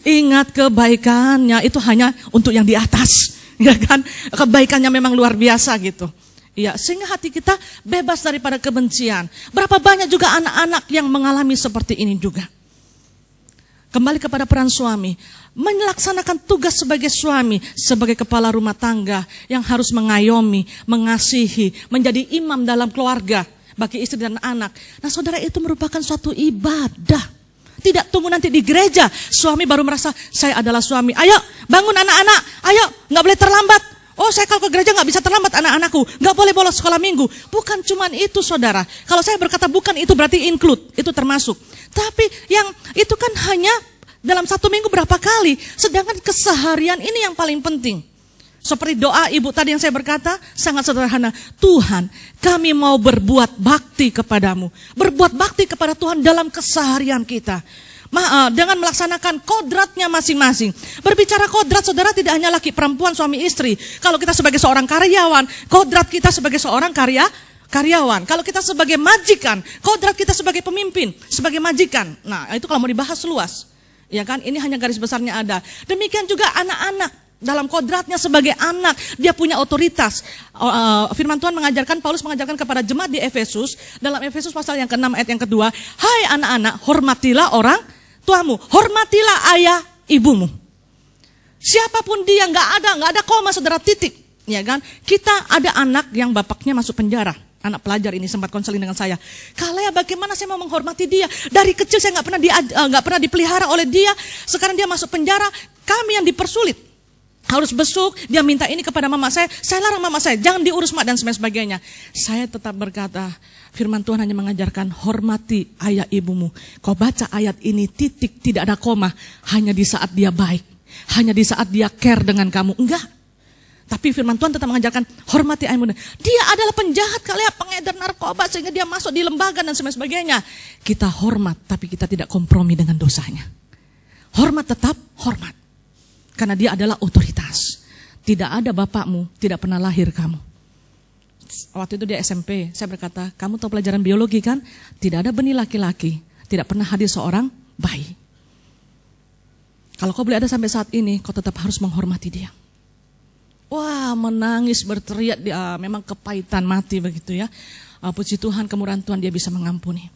ingat kebaikannya, itu hanya untuk yang di atas, ya kan? Kebaikannya memang luar biasa gitu. Ya, sehingga hati kita bebas daripada kebencian. Berapa banyak juga anak-anak yang mengalami seperti ini juga. Kembali kepada peran suami, melaksanakan tugas sebagai suami, sebagai kepala rumah tangga yang harus mengayomi, mengasihi, menjadi imam dalam keluarga bagi istri dan anak. Nah, saudara, itu merupakan suatu ibadah. Tidak tunggu nanti di gereja, suami baru merasa saya adalah suami. Ayo, bangun anak-anak, ayo, nggak boleh terlambat. Oh, saya kalau ke gereja nggak bisa terlambat anak-anakku, nggak boleh bolos sekolah minggu. Bukan cuman itu saudara. Kalau saya berkata bukan itu berarti include, itu termasuk. Tapi yang itu kan hanya dalam satu minggu berapa kali. Sedangkan keseharian ini yang paling penting. Seperti doa ibu tadi yang saya berkata, sangat sederhana. Tuhan, kami mau berbuat bakti kepadamu. Berbuat bakti kepada Tuhan dalam keseharian kita. Dengan melaksanakan kodratnya masing-masing. Berbicara kodrat, saudara, tidak hanya laki perempuan, suami istri. Kalau kita sebagai seorang karyawan, kodrat kita sebagai seorang karyawan. Kalau kita sebagai majikan, kodrat kita sebagai pemimpin, sebagai majikan. Nah, itu kalau mau dibahas luas. Ya kan, ini hanya garis besarnya ada. Demikian juga anak-anak. Dalam kodratnya sebagai anak, dia punya otoritas. Firman Tuhan mengajarkan, Paulus mengajarkan kepada jemaat di Efesus, dalam Efesus pasal yang ke-6 ayat yang kedua, hai anak-anak, hormatilah orang tuamu, hormatilah ayah ibumu. Siapapun dia, nggak ada koma, saudara, titik. Ya kan? Kita ada anak yang bapaknya masuk penjara. Anak pelajar ini sempat konseling dengan saya. Kalea, bagaimana saya mau menghormati dia? Dari kecil saya nggak pernah dipelihara oleh dia. Sekarang dia masuk penjara, kami yang dipersulit. Harus besuk, dia minta ini kepada mama saya larang mama saya, jangan diurus mak dan sebagainya. Saya tetap berkata, firman Tuhan hanya mengajarkan, hormati ayah ibumu. Kau baca ayat ini, titik, tidak ada koma, hanya di saat dia baik, hanya di saat dia care dengan kamu. Enggak. Tapi firman Tuhan tetap mengajarkan, hormati ayahmu. Dia adalah penjahat, kalian pengedar narkoba, sehingga dia masuk di lembaga dan sebagainya. Kita hormat, tapi kita tidak kompromi dengan dosanya. Hormat tetap hormat. Karena dia adalah otoritas. Tidak ada bapakmu, tidak pernah lahir kamu. Waktu itu dia SMP, saya berkata, kamu tahu pelajaran biologi kan? Tidak ada benih laki-laki, tidak pernah hadir seorang bayi. Kalau kau boleh ada sampai saat ini, kau tetap harus menghormati dia. Wah, menangis, berteriak, dia memang kepahitan mati begitu ya. Puji Tuhan, kemurahan Tuhan, dia bisa mengampuni.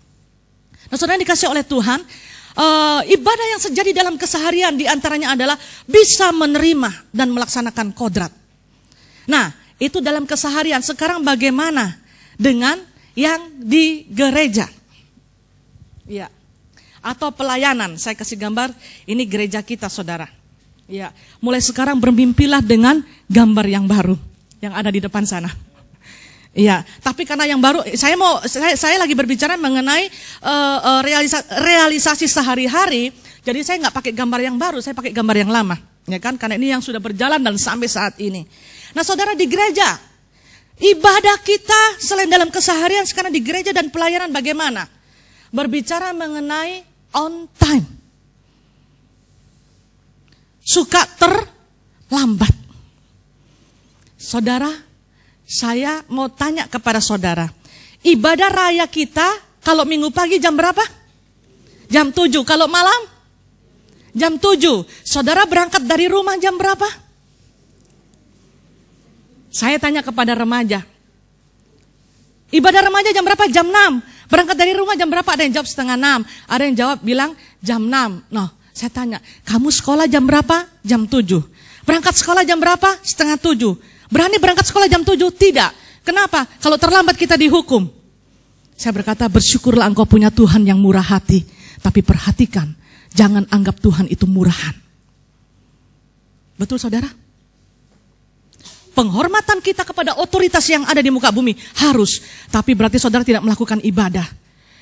Nah, saudara yang dikasih oleh Tuhan, ibadah yang terjadi dalam keseharian diantaranya adalah bisa menerima dan melaksanakan kodrat. Nah, itu dalam keseharian. Sekarang bagaimana dengan yang di gereja? Ya, atau pelayanan. Saya kasih gambar, ini gereja kita, saudara. Ya, mulai sekarang bermimpilah dengan gambar yang baru yang ada di depan sana. Ya, tapi karena yang baru, saya lagi berbicara mengenai realisasi sehari-hari. Jadi saya nggak pakai gambar yang baru, saya pakai gambar yang lama, ya kan? Karena ini yang sudah berjalan dan sampai saat ini. Nah, saudara, di gereja, ibadah kita selain dalam keseharian, sekarang di gereja dan pelayanan bagaimana? Berbicara mengenai on time. Suka terlambat. Saudara, saya mau tanya kepada saudara, ibadah raya kita kalau minggu pagi jam berapa? Jam 7. Kalau malam? Jam 7. Saudara berangkat dari rumah jam berapa? Saya tanya kepada remaja, ibadah remaja jam berapa? Jam 6. Berangkat dari rumah jam berapa? Ada yang jawab setengah 6. Ada yang jawab bilang jam 6. Saya tanya, kamu sekolah jam berapa? Jam 7. Berangkat sekolah jam berapa? Setengah 7. Berani berangkat sekolah jam 7? Tidak. Kenapa? Kalau terlambat kita dihukum. Saya berkata, bersyukurlah engkau punya Tuhan yang murah hati. Tapi perhatikan, jangan anggap Tuhan itu murahan. Betul, saudara? Penghormatan kita kepada otoritas yang ada di muka bumi harus. Tapi berarti saudara tidak melakukan ibadah.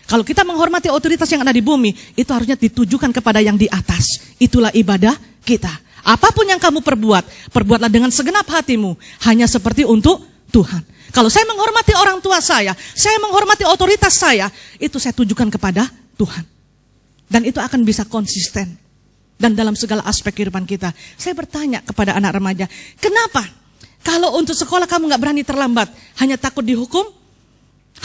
Kalau kita menghormati otoritas yang ada di bumi, itu harusnya ditujukan kepada yang di atas. Itulah ibadah kita. Apapun yang kamu perbuat, perbuatlah dengan segenap hatimu. Hanya seperti untuk Tuhan. Kalau saya menghormati orang tua saya menghormati otoritas saya, itu saya tujukan kepada Tuhan. Dan itu akan bisa konsisten. Dan dalam segala aspek kehidupan kita. Saya bertanya kepada anak remaja, kenapa? Kalau untuk sekolah kamu gak berani terlambat, hanya takut dihukum?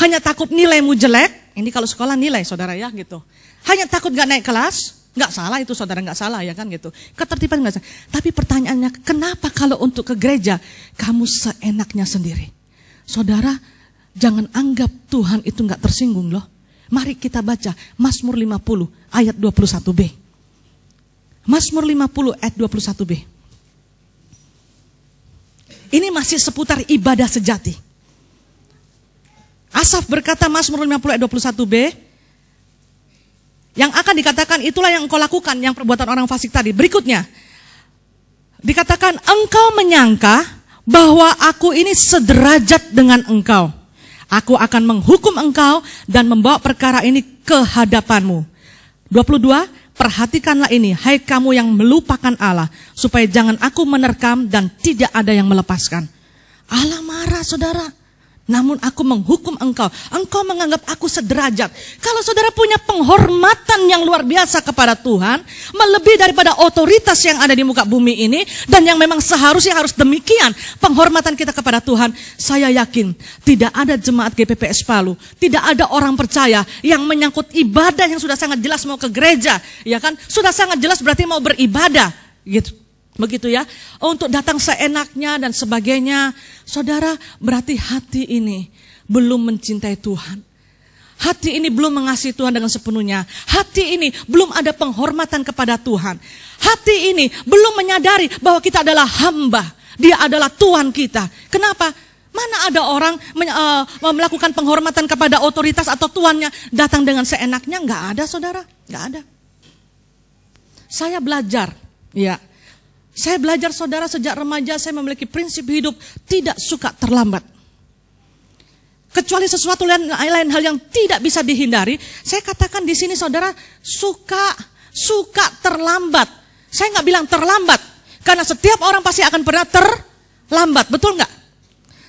Hanya takut nilaimu jelek? Ini kalau sekolah nilai, saudara ya gitu. Hanya takut gak naik kelas? Gak salah itu, saudara, gak salah ya kan gitu. Ketertiban gak salah. Tapi pertanyaannya, kenapa kalau untuk ke gereja kamu seenaknya sendiri? Saudara, jangan anggap Tuhan itu gak tersinggung loh. Mari kita baca Mazmur 50 ayat 21b. Mazmur 50 ayat 21b. Ini masih seputar ibadah sejati. Asaf berkata Mazmur 50 ayat 21b, yang akan dikatakan itulah yang engkau lakukan, yang perbuatan orang fasik tadi. Berikutnya, dikatakan engkau menyangka bahwa aku ini sederajat dengan engkau. Aku akan menghukum engkau dan membawa perkara ini ke hadapanmu. 22, perhatikanlah ini, hai kamu yang melupakan Allah, supaya jangan aku menerkam dan tidak ada yang melepaskan. Allah marah, saudara. Namun aku menghukum engkau. Engkau menganggap aku sederajat. Kalau saudara punya penghormatan yang luar biasa kepada Tuhan, melebihi daripada otoritas yang ada di muka bumi ini, dan yang memang seharusnya harus demikian penghormatan kita kepada Tuhan, saya yakin tidak ada jemaat GPPS Palu, tidak ada orang percaya yang menyangkut ibadah yang sudah sangat jelas mau ke gereja, ya kan? Sudah sangat jelas berarti mau beribadah, gitu. Begitu ya, untuk datang seenaknya dan sebagainya. Saudara, berarti hati ini belum mencintai Tuhan. hati ini belum mengasihi Tuhan dengan sepenuhnya. Hati ini belum ada penghormatan kepada Tuhan. Hati ini belum menyadari bahwa kita adalah hamba. Dia adalah Tuhan kita. Kenapa? Mana ada orang melakukan penghormatan kepada otoritas atau tuannya datang dengan seenaknya? Nggak ada, saudara. Nggak ada. Saya belajar, ya. Saya belajar, saudara, sejak remaja saya memiliki prinsip hidup tidak suka terlambat. Kecuali sesuatu lain hal yang tidak bisa dihindari, saya katakan di sini, saudara, suka terlambat. Saya nggak bilang terlambat, karena setiap orang pasti akan pernah terlambat, betul nggak?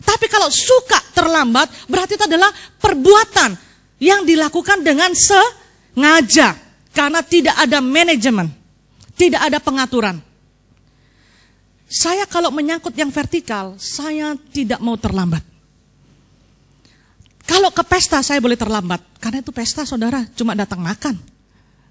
Tapi kalau suka terlambat, berarti itu adalah perbuatan yang dilakukan dengan sengaja, karena tidak ada manajemen, tidak ada pengaturan. Saya kalau menyangkut yang vertikal, saya tidak mau terlambat. Kalau ke pesta saya boleh terlambat, karena itu pesta, saudara, cuma datang makan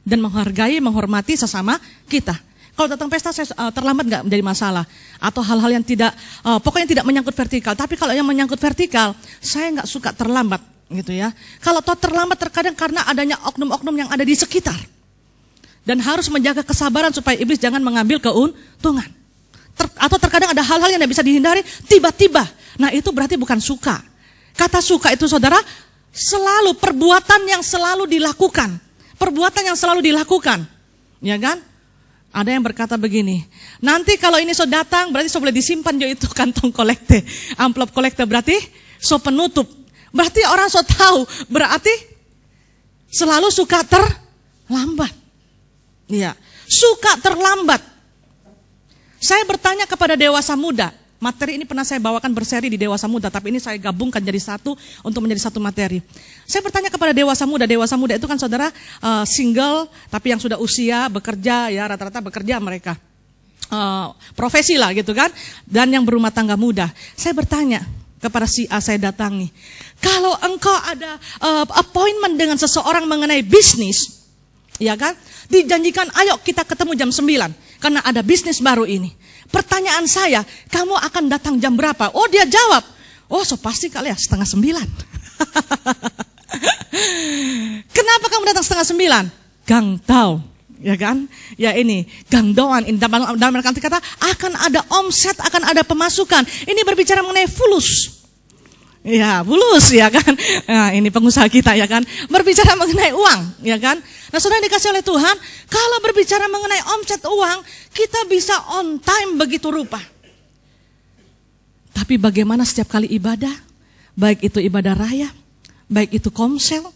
dan menghargai, menghormati sesama kita. Kalau datang pesta saya terlambat nggak menjadi masalah, atau hal-hal yang tidak, pokoknya tidak menyangkut vertikal. Tapi kalau yang menyangkut vertikal, saya nggak suka terlambat, gitu ya. Kalau toh terlambat terkadang karena adanya oknum-oknum yang ada di sekitar, dan harus menjaga kesabaran supaya iblis jangan mengambil keuntungan. Atau terkadang ada hal-hal yang tidak bisa dihindari, tiba-tiba. Nah itu berarti bukan suka. Kata suka itu, saudara, selalu perbuatan yang selalu dilakukan. Perbuatan yang selalu dilakukan. Ya kan? Ada yang berkata begini, nanti kalau ini so datang, berarti so boleh disimpan jo itu kantong kolekte. Amplop kolekte berarti so penutup. Berarti orang so tahu, berarti selalu suka terlambat. Iya, suka terlambat. Saya bertanya kepada dewasa muda. Materi ini pernah saya bawakan berseri di Dewasa Muda, tapi ini saya gabungkan jadi satu untuk menjadi satu materi. Saya bertanya kepada dewasa muda itu kan saudara single, tapi yang sudah usia bekerja, ya rata-rata bekerja mereka. Profesi lah gitu kan, dan yang berumah tangga muda. Saya bertanya kepada si A, saya datangi, kalau engkau ada appointment dengan seseorang mengenai bisnis, ya kan, dijanjikan ayo kita ketemu jam 9, karena ada bisnis baru ini. Pertanyaan saya, kamu akan datang jam berapa? Oh dia jawab, oh so pasti kali ya 8:30. Kenapa kamu datang 8:30? Gang tau, ya kan? Ya ini, gang doan, dalam arti kata akan ada omset, akan ada pemasukan. Ini berbicara mengenai fulus. Ya, fulus ya kan. Nah, ini pengusaha kita ya kan. Berbicara mengenai uang, ya kan. Nah, saudara dikasih oleh Tuhan, kalau berbicara mengenai omset uang, kita bisa on time begitu rupa. Tapi bagaimana setiap kali ibadah, baik itu ibadah raya, baik itu komsel,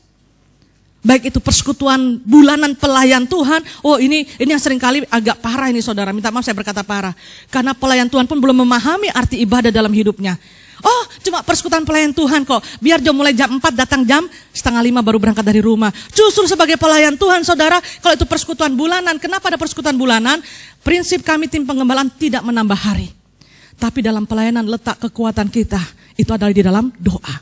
baik itu persekutuan bulanan pelayan Tuhan. Oh ini yang seringkali agak parah ini saudara, minta maaf saya berkata parah. Karena pelayan Tuhan pun belum memahami arti ibadah dalam hidupnya. Oh cuma persekutuan pelayan Tuhan kok, biar jam mulai jam 4 datang jam 4:30 baru berangkat dari rumah. Justru sebagai pelayan Tuhan saudara, kalau itu persekutuan bulanan, kenapa ada persekutuan bulanan? Prinsip kami tim pengembalaan tidak menambah hari. Tapi dalam pelayanan letak kekuatan kita, itu adalah di dalam doa.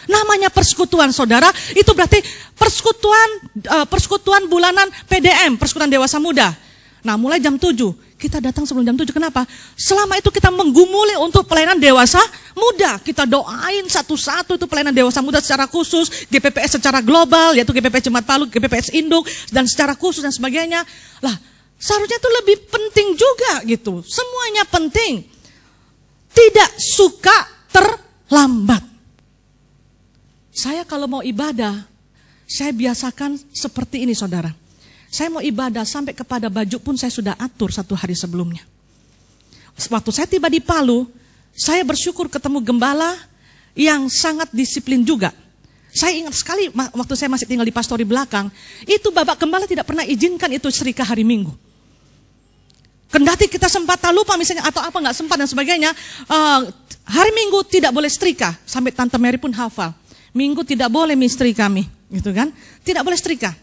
Namanya persekutuan saudara, itu berarti persekutuan bulanan PDM, persekutuan dewasa muda. Nah mulai jam 7, kita datang sebelum jam 7, kenapa? Selama itu kita menggumuli untuk pelayanan dewasa muda. Kita doain satu-satu itu pelayanan dewasa muda secara khusus, GPPS secara global, yaitu GPPS Jemaat Palu, GPPS Induk, dan secara khusus dan sebagainya. Lah, seharusnya itu lebih penting juga gitu. Semuanya penting. Tidak suka terlambat. Saya kalau mau ibadah, saya biasakan seperti ini saudara. Saya mau ibadah sampai kepada baju pun saya sudah atur 1 hari sebelumnya. Waktu saya tiba di Palu, saya bersyukur ketemu gembala yang sangat disiplin juga. Saya ingat sekali waktu saya masih tinggal di pastori belakang, itu Bapak Gembala tidak pernah izinkan itu serika hari Minggu. Kendati kita sempat lupa misalnya atau apa nggak sempat dan sebagainya, hari Minggu tidak boleh setrika. Sampai Tante Mary pun hafal. Minggu tidak boleh misteri kami, gitu kan? Tidak boleh setrika.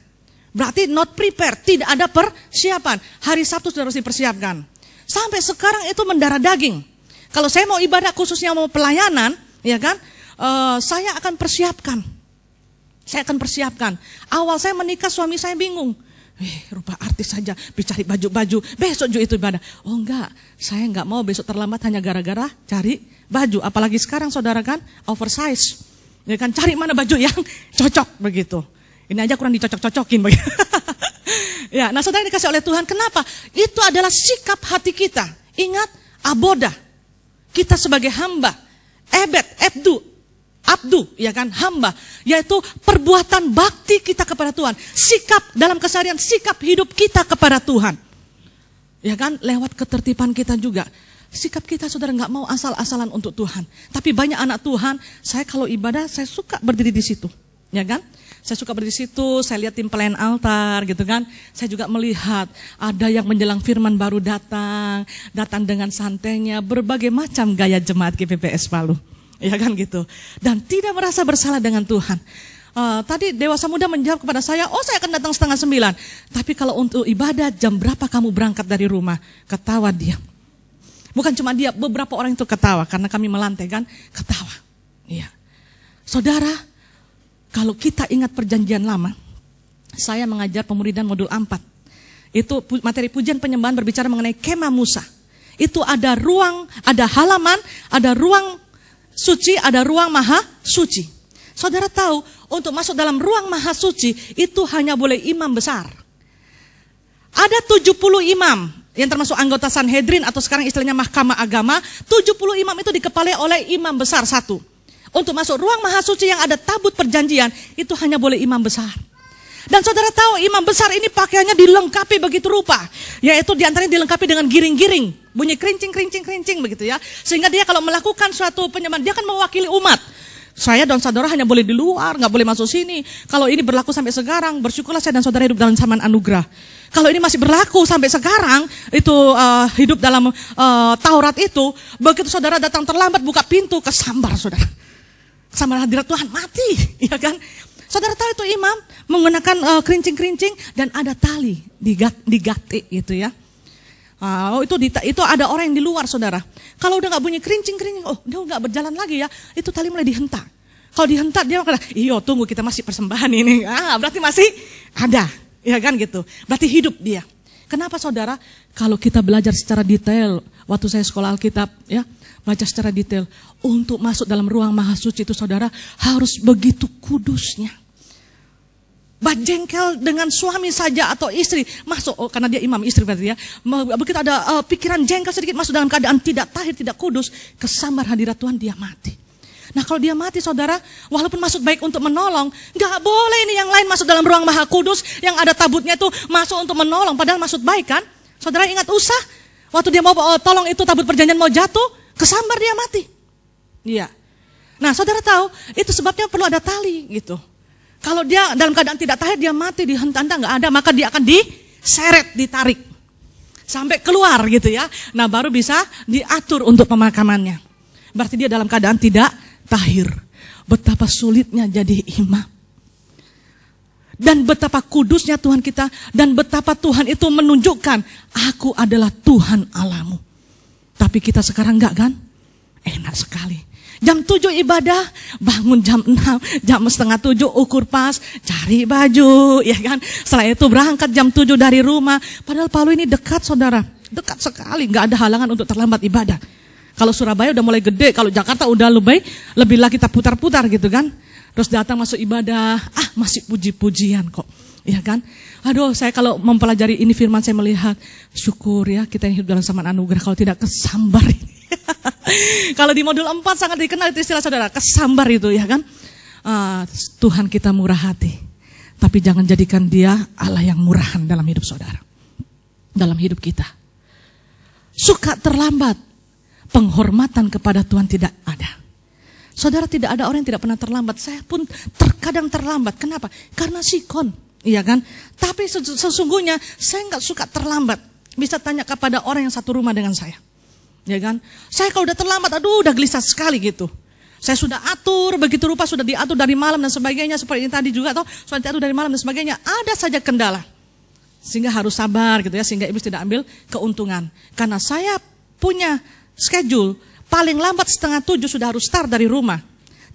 Berarti not prepare, tidak ada persiapan. Hari Sabtu sudah harus dipersiapkan. Sampai sekarang itu mendarah daging. Kalau saya mau ibadah khususnya mau pelayanan, ya kan? Saya akan persiapkan. Saya akan persiapkan. Awal saya menikah suami saya bingung. Rupa artis saja, cari baju-baju. Besok juga itu ibadah. Oh enggak, saya enggak mau besok terlambat hanya gara-gara cari baju. Apalagi sekarang saudara kan, oversize. Ya kan, cari mana baju yang cocok begitu. Ini aja kurang dicocok-cocokin begitu. Ya, nah saudara dikasih oleh Tuhan, kenapa? Itu adalah sikap hati kita. Ingat, aboda. Kita sebagai hamba, ebed, abdu, ya kan, hamba, yaitu perbuatan bakti kita kepada Tuhan. Sikap dalam keseharian, sikap hidup kita kepada Tuhan. Ya kan, lewat ketertiban kita juga. Sikap kita saudara nggak mau asal-asalan untuk Tuhan. Tapi banyak anak Tuhan, saya kalau ibadah, saya suka berdiri di situ. Ya kan? Saya suka berdiri di situ, saya lihat timpelen altar gitu kan. Saya juga melihat ada yang menjelang firman baru datang dengan santainya, berbagai macam gaya jemaat GPPS Palu. Ya kan gitu. Dan tidak merasa bersalah dengan Tuhan. Tadi dewasa muda menjawab kepada saya, saya akan datang 8:30. Tapi kalau untuk ibadah, jam berapa kamu berangkat dari rumah? Ketawa dia. Bukan cuma dia, beberapa orang itu ketawa karena kami melantai kan, ketawa. Iya. Saudara, kalau kita ingat perjanjian lama, saya mengajar pemuridan modul 4. Itu materi pujian penyembahan berbicara mengenai kemah Musa. Itu ada ruang, ada halaman, ada ruang suci, ada ruang maha suci. Saudara tahu, untuk masuk dalam ruang maha suci, itu hanya boleh imam besar. Ada 70 imam, yang termasuk anggota Sanhedrin atau sekarang istilahnya Mahkamah Agama. 70 imam itu dikepalai oleh imam besar satu. Untuk masuk ruang maha suci yang ada tabut perjanjian, itu hanya boleh imam besar. Dan saudara tahu imam besar ini pakaiannya dilengkapi begitu rupa. Yaitu diantaranya dilengkapi dengan giring-giring. Bunyi kerincing begitu ya. Sehingga dia kalau melakukan suatu penyembahan, dia akan mewakili umat. Saya dan saudara hanya boleh di luar, nggak boleh masuk sini. Kalau ini berlaku sampai sekarang, bersyukurlah saya dan saudara hidup dalam zaman anugerah. Kalau ini masih berlaku sampai sekarang, itu hidup dalam Taurat itu, begitu saudara datang terlambat buka pintu, kesambar saudara. Sama hadirat Tuhan mati, ya kan? Saudara tahu itu imam menggunakan kerincing-kerincing dan ada tali digati gitu ya. Itu ada orang yang di luar saudara. Kalau udah nggak bunyi kerincing-kerincing, dia nggak berjalan lagi ya. Itu tali mulai dihentak. Kalau dihentak dia akan, tunggu kita masih persembahan ini. Berarti masih ada, ya kan gitu. Berarti hidup dia. Kenapa saudara? Kalau kita belajar secara detail, waktu saya sekolah Alkitab ya. Baca secara detail, untuk masuk dalam ruang maha suci itu saudara harus begitu kudusnya. Bajengkel dengan suami saja atau istri masuk, karena dia imam istri berarti ya. Begitu ada pikiran jengkel sedikit masuk dalam keadaan tidak tahir, tidak kudus, kesambar hadirat Tuhan, dia mati. Nah kalau dia mati saudara, walaupun maksud baik untuk menolong, gak boleh ini yang lain masuk dalam ruang maha kudus, yang ada tabutnya itu masuk untuk menolong, padahal maksud baik kan. Saudara ingat Usa, waktu dia mau tolong itu tabut perjanjian mau jatuh, kesambar dia mati. Iya. Nah, saudara tahu, itu sebabnya perlu ada tali gitu. Kalau dia dalam keadaan tidak tahir, dia mati, dihentak-hentak nggak ada, maka dia akan diseret, ditarik sampai keluar gitu ya. Nah, baru bisa diatur untuk pemakamannya. Berarti dia dalam keadaan tidak tahir. Betapa sulitnya jadi imam. Dan betapa kudusnya Tuhan kita, dan betapa Tuhan itu menunjukkan, aku adalah Tuhan Allahmu. Tapi kita sekarang enggak kan? Enak sekali. Jam 7 ibadah, bangun jam 6, jam setengah 7 ukur pas, cari baju, ya kan? Setelah itu berangkat jam 7 dari rumah. Padahal Palu ini dekat saudara, dekat sekali, enggak ada halangan untuk terlambat ibadah. Kalau Surabaya udah mulai gede, kalau Jakarta udah lebih lah kita putar-putar gitu kan? Terus datang masuk ibadah, masih puji-pujian kok, ya kan? Aduh, saya kalau mempelajari ini firman saya melihat, syukur ya kita yang hidup dalam zaman anugerah, kalau tidak kesambar ini. Kalau di modul 4 sangat dikenal itu istilah saudara, kesambar itu ya kan. Tuhan kita murah hati, tapi jangan jadikan dia Allah yang murahan dalam hidup saudara. Dalam hidup kita. Suka terlambat, penghormatan kepada Tuhan tidak ada. Saudara, tidak ada orang yang tidak pernah terlambat. Saya pun terkadang terlambat. Kenapa? Karena sikon. Iya kan? Tapi sesungguhnya saya nggak suka terlambat. Bisa tanya kepada orang yang satu rumah dengan saya. Ya kan? Saya kalau udah terlambat, udah gelisah sekali gitu. Saya sudah atur, begitu rupa sudah diatur dari malam dan sebagainya. Seperti ini tadi juga, sudah diatur dari malam dan sebagainya. Ada saja kendala. Sehingga harus sabar gitu ya, sehingga iblis tidak ambil keuntungan. Karena saya punya schedule, paling lambat 6:30 sudah harus start dari rumah.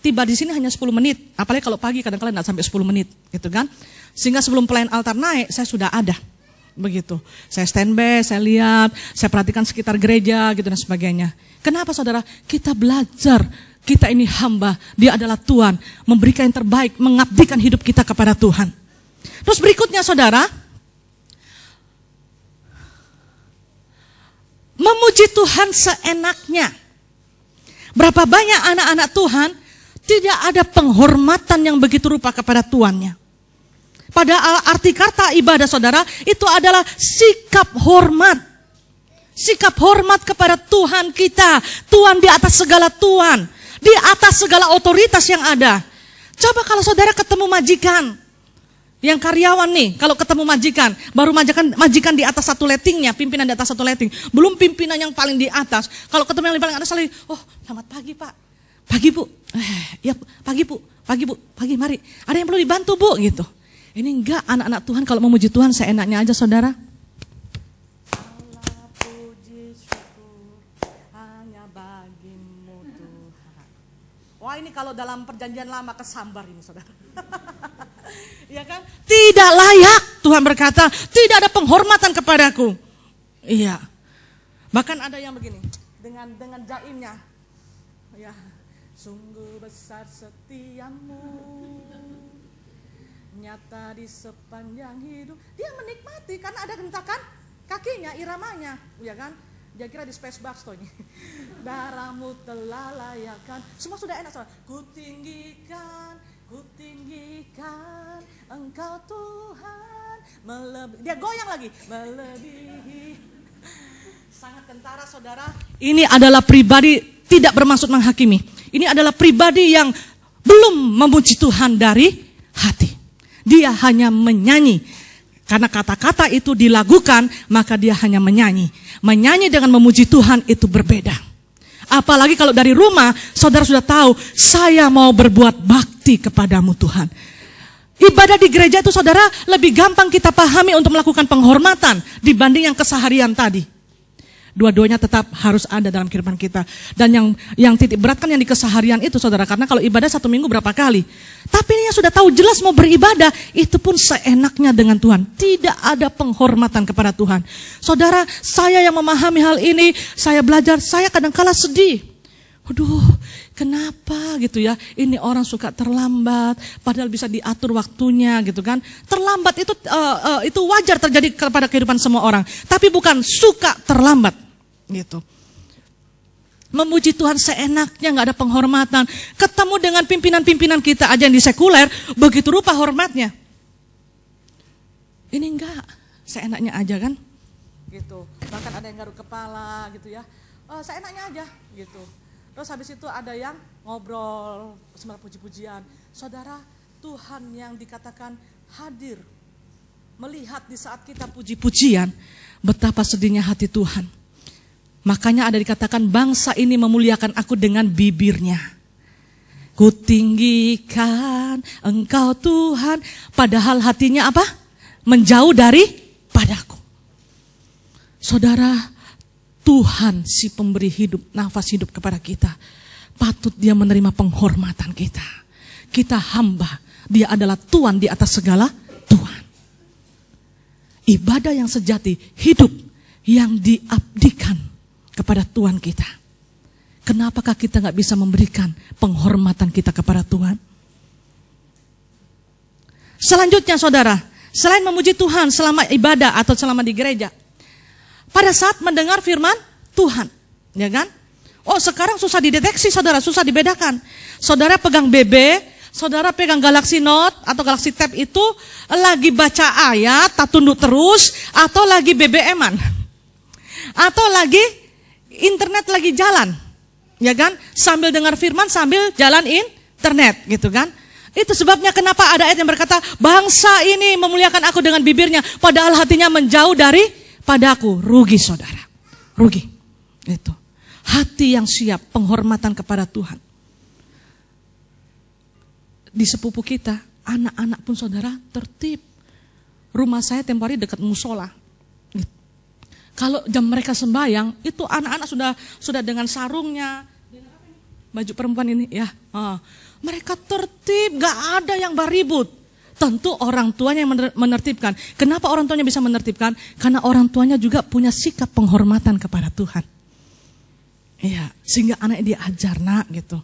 Tiba di sini hanya 10 menit. Apalagi kalau pagi kadang-kadang tidak sampai 10 menit. Gitu kan? Sehingga sebelum pelayan altar naik, saya sudah ada. Begitu. Saya standby, saya lihat, saya perhatikan sekitar gereja gitu dan sebagainya. Kenapa saudara? Kita belajar. kita ini hamba, dia adalah Tuhan, memberikan yang terbaik, mengabdikan hidup kita kepada Tuhan. Terus berikutnya saudara, memuji Tuhan seenaknya. Berapa banyak anak-anak Tuhan tidak ada penghormatan yang begitu rupa kepada tuannya. Padahal arti kata ibadah saudara itu adalah sikap hormat. Sikap hormat kepada Tuhan kita. Tuhan di atas segala Tuhan. Di atas segala otoritas yang ada. Coba kalau saudara ketemu majikan. Yang karyawan nih, kalau ketemu majikan. Baru majikan di atas satu lettingnya. Pimpinan di atas satu letting. Belum pimpinan yang paling di atas. Kalau ketemu yang paling atas, oh selamat pagi Pak. Pagi Bu. Ya pagi Bu. Pagi mari. Ada yang perlu dibantu Bu gitu. Ini enggak anak-anak Tuhan kalau memuji Tuhan seenaknya aja saudara. Wah ini kalau dalam perjanjian lama kesambar ini saudara. Ya kan? Tidak layak Tuhan berkata, tidak ada penghormatan kepadaku. Iya. Bahkan ada yang begini, dengan jaimnya. Ya, sungguh besar setiamu, nyata di sepanjang hidup. Dia menikmati karena ada hentakan kakinya, iramanya, ya kan? Dia kira di space bar ini. Darahmu telah layakkan. Semua sudah enak soalnya. Ku tinggikan Engkau Tuhan. Dia goyang lagi. Melebihi. Sangat kentara saudara. Ini adalah pribadi tidak bermaksud menghakimi. Ini adalah pribadi yang belum memuji Tuhan dari hati. Dia hanya menyanyi. Karena kata-kata itu dilakukan, maka dia hanya menyanyi. Menyanyi dengan memuji Tuhan itu berbeda. Apalagi kalau dari rumah, saudara sudah tahu, saya mau berbuat bakti kepadamu Tuhan. Ibadah di gereja itu saudara lebih gampang kita pahami untuk melakukan penghormatan dibanding yang keseharian tadi. Dua-duanya tetap harus ada dalam kehidupan kita. Dan yang titik berat kan yang di keseharian itu saudara. Karena kalau ibadah 1 minggu berapa kali. Tapi ini yang sudah tahu jelas mau beribadah. Itu pun seenaknya dengan Tuhan. Tidak ada penghormatan kepada Tuhan. Saudara, saya yang memahami hal ini. Saya belajar, saya kadang-kala sedih. Aduh, kenapa gitu ya. Ini orang suka terlambat. Padahal bisa diatur waktunya gitu kan. Terlambat itu wajar terjadi kepada kehidupan semua orang. Tapi bukan suka terlambat. Gitu. Memuji Tuhan seenaknya, nggak ada penghormatan. Ketemu dengan pimpinan-pimpinan kita aja yang di sekuler, begitu rupa hormatnya. Ini enggak, seenaknya aja kan? Gitu. Bahkan ada yang garuk kepala gitu ya. Seenaknya aja gitu. Terus habis itu ada yang ngobrol, sembah puji-pujian. Saudara, Tuhan yang dikatakan hadir, melihat di saat kita puji-pujian, betapa sedihnya hati Tuhan. Makanya ada dikatakan bangsa ini memuliakan aku dengan bibirnya. Kutinggikan Engkau Tuhan. Padahal hatinya apa? Menjauh dari padaku. Saudara, Tuhan si pemberi hidup, nafas hidup kepada kita. Patut dia menerima penghormatan kita. Kita hamba. Dia adalah Tuhan di atas segala Tuhan. Ibadah yang sejati, hidup yang diabdikan kepada Tuhan kita. Kenapakah kita gak bisa memberikan penghormatan kita kepada Tuhan? Selanjutnya saudara, selain memuji Tuhan selama ibadah atau selama di gereja, pada saat mendengar firman Tuhan, ya kan? Oh sekarang susah dideteksi saudara, susah dibedakan. Saudara pegang BB, saudara pegang Galaxy Note atau Galaxy Tab itu lagi baca ayat, tak tunduk terus, atau lagi BBM-an. Atau lagi internet lagi jalan, ya kan? Sambil dengar firman, sambil jalan internet, gitu kan? Itu sebabnya kenapa ada ayat yang berkata, bangsa ini memuliakan aku dengan bibirnya, padahal hatinya menjauh dari padaku. Rugi saudara, rugi. Itu hati yang siap penghormatan kepada Tuhan. Di sepupu kita, anak-anak pun saudara tertib. Rumah saya tempoh hari dekat musola. Kalau jam mereka sembahyang, itu anak-anak sudah dengan sarungnya, dengan apa ini? Baju perempuan ini, ya. Mereka tertib, gak ada yang beribut. Tentu orang tuanya yang menertibkan. Kenapa orang tuanya bisa menertibkan? Karena orang tuanya juga punya sikap penghormatan kepada Tuhan. Iya, sehingga anaknya diajar nak gitu.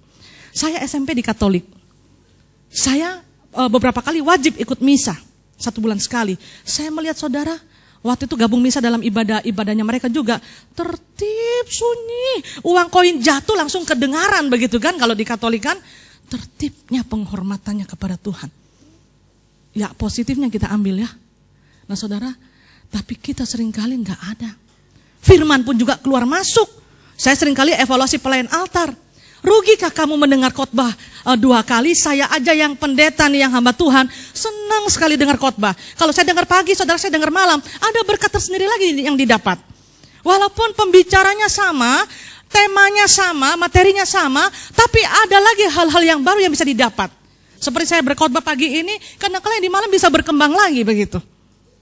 Saya SMP di Katolik. Saya beberapa kali wajib ikut misa, 1 bulan sekali. Saya melihat saudara, waktu itu gabung misa dalam ibadahnya mereka juga tertib, sunyi. Uang koin jatuh langsung kedengaran begitu kan, kalau di Katolik kan. Tertibnya penghormatannya kepada Tuhan. Ya positifnya kita ambil ya. Nah saudara, tapi kita seringkali nggak ada. Firman pun juga keluar masuk. Saya seringkali evaluasi pelayan altar. Rugikah kamu mendengar khotbah 2 kali? Saya aja yang pendeta nih, yang hamba Tuhan, senang sekali dengar khotbah. Kalau saya dengar pagi, saudara saya dengar malam, ada berkat tersendiri lagi yang didapat. Walaupun pembicaranya sama, temanya sama, materinya sama, tapi ada lagi hal-hal yang baru yang bisa didapat. Seperti saya berkhotbah pagi ini, karena kalian di malam bisa berkembang lagi begitu.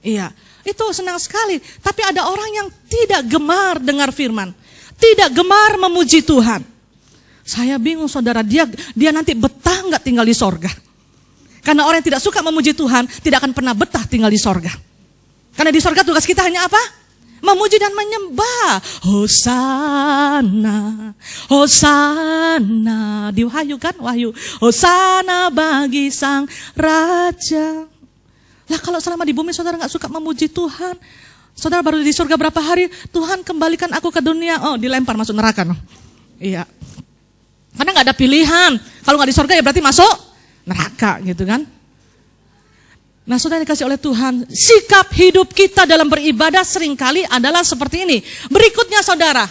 Iya, itu senang sekali. Tapi ada orang yang tidak gemar dengar firman, tidak gemar memuji Tuhan. Saya bingung saudara, dia nanti betah nggak tinggal di sorga? Karena orang yang tidak suka memuji Tuhan tidak akan pernah betah tinggal di sorga. Karena di sorga tugas kita hanya apa? Memuji dan menyembah. Hosana, Hosana. Di Wahyu kan, Wahyu. Hosana bagi sang Raja. Lah kalau selama di bumi saudara nggak suka memuji Tuhan, saudara baru di surga berapa hari, Tuhan kembalikan aku ke dunia, oh dilempar masuk neraka. No? Iya. Karena nggak ada pilihan. Kalau nggak di surga ya berarti masuk neraka gitu kan. Nah saudara dikasih oleh Tuhan, sikap hidup kita dalam beribadah seringkali adalah seperti ini. Berikutnya saudara,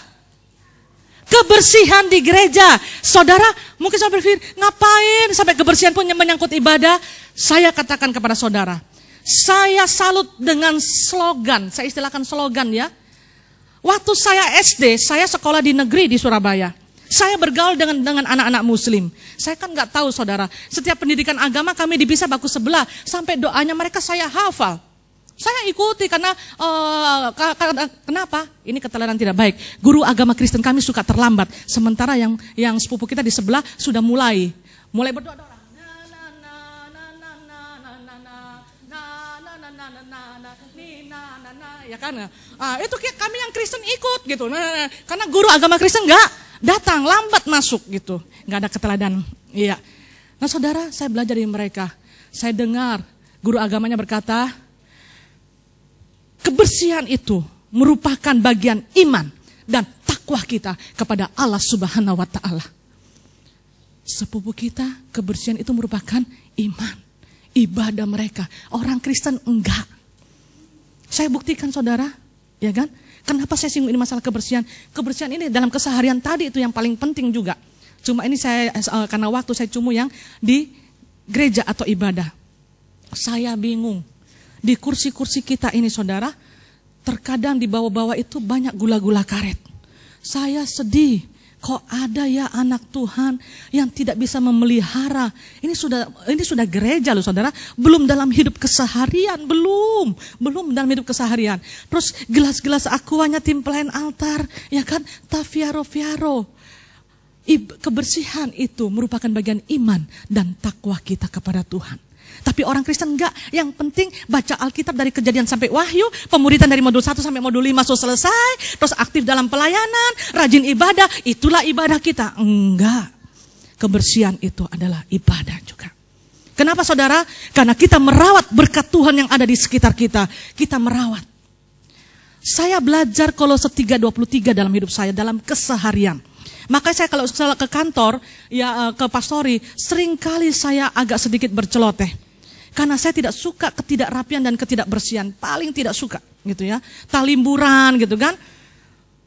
kebersihan di gereja. Saudara mungkin saya berpikir, ngapain sampai kebersihan pun menyangkut ibadah? Saya katakan kepada saudara, saya salut dengan slogan, saya istilahkan slogan ya. Waktu saya SD, saya sekolah di negeri di Surabaya. Saya bergaul dengan anak-anak muslim. Saya kan nggak tahu saudara, setiap pendidikan agama kami dipisah baku sebelah. Sampai doanya mereka saya hafal. Saya ikuti karena, kenapa? Ini keteladan tidak baik. Guru agama Kristen kami suka terlambat. Sementara yang sepupu kita di sebelah sudah mulai berdoa. Ya kan? Itu kami yang Kristen ikut gitu. Karena guru agama Kristen nggak datang, lambat masuk gitu. Nggak ada keteladanan. Iya. Nah saudara, saya belajar dari mereka. Saya dengar guru agamanya berkata, kebersihan itu merupakan bagian iman dan takwa kita kepada Allah Subhanahu wa Ta'ala. Sepupu kita, kebersihan itu merupakan iman, ibadah mereka. Orang Kristen enggak. Saya buktikan saudara, ya kan? Kenapa saya singgung ini masalah kebersihan? Kebersihan ini dalam keseharian tadi itu yang paling penting juga. Cuma ini saya karena waktu saya cuma yang di gereja atau ibadah. Saya bingung. Di kursi-kursi kita ini saudara, terkadang di bawah-bawah itu banyak gula-gula karet. Saya sedih. Kok ada ya anak Tuhan yang tidak bisa memelihara? Ini sudah gereja loh saudara, belum dalam hidup keseharian, belum dalam hidup keseharian. Terus gelas-gelas aquanya tim pelayan altar, ya kan? Tafiaro. Kebersihan itu merupakan bagian iman dan takwa kita kepada Tuhan. Tapi orang Kristen enggak, yang penting baca Alkitab dari Kejadian sampai Wahyu, pemuritan dari modul 1 sampai modul 5 selesai, terus aktif dalam pelayanan, rajin ibadah, itulah ibadah kita. Enggak, kebersihan itu adalah ibadah juga. Kenapa saudara? Karena kita merawat berkat Tuhan yang ada di sekitar kita, kita merawat. Saya belajar Kolose 3:23 dalam hidup saya, dalam keseharian. Makanya saya kalau ke kantor, ya ke pastori, seringkali saya agak sedikit berceloteh. Karena saya tidak suka ketidakrapian dan ketidakbersihan, paling tidak suka gitu ya. Talimburan gitu kan.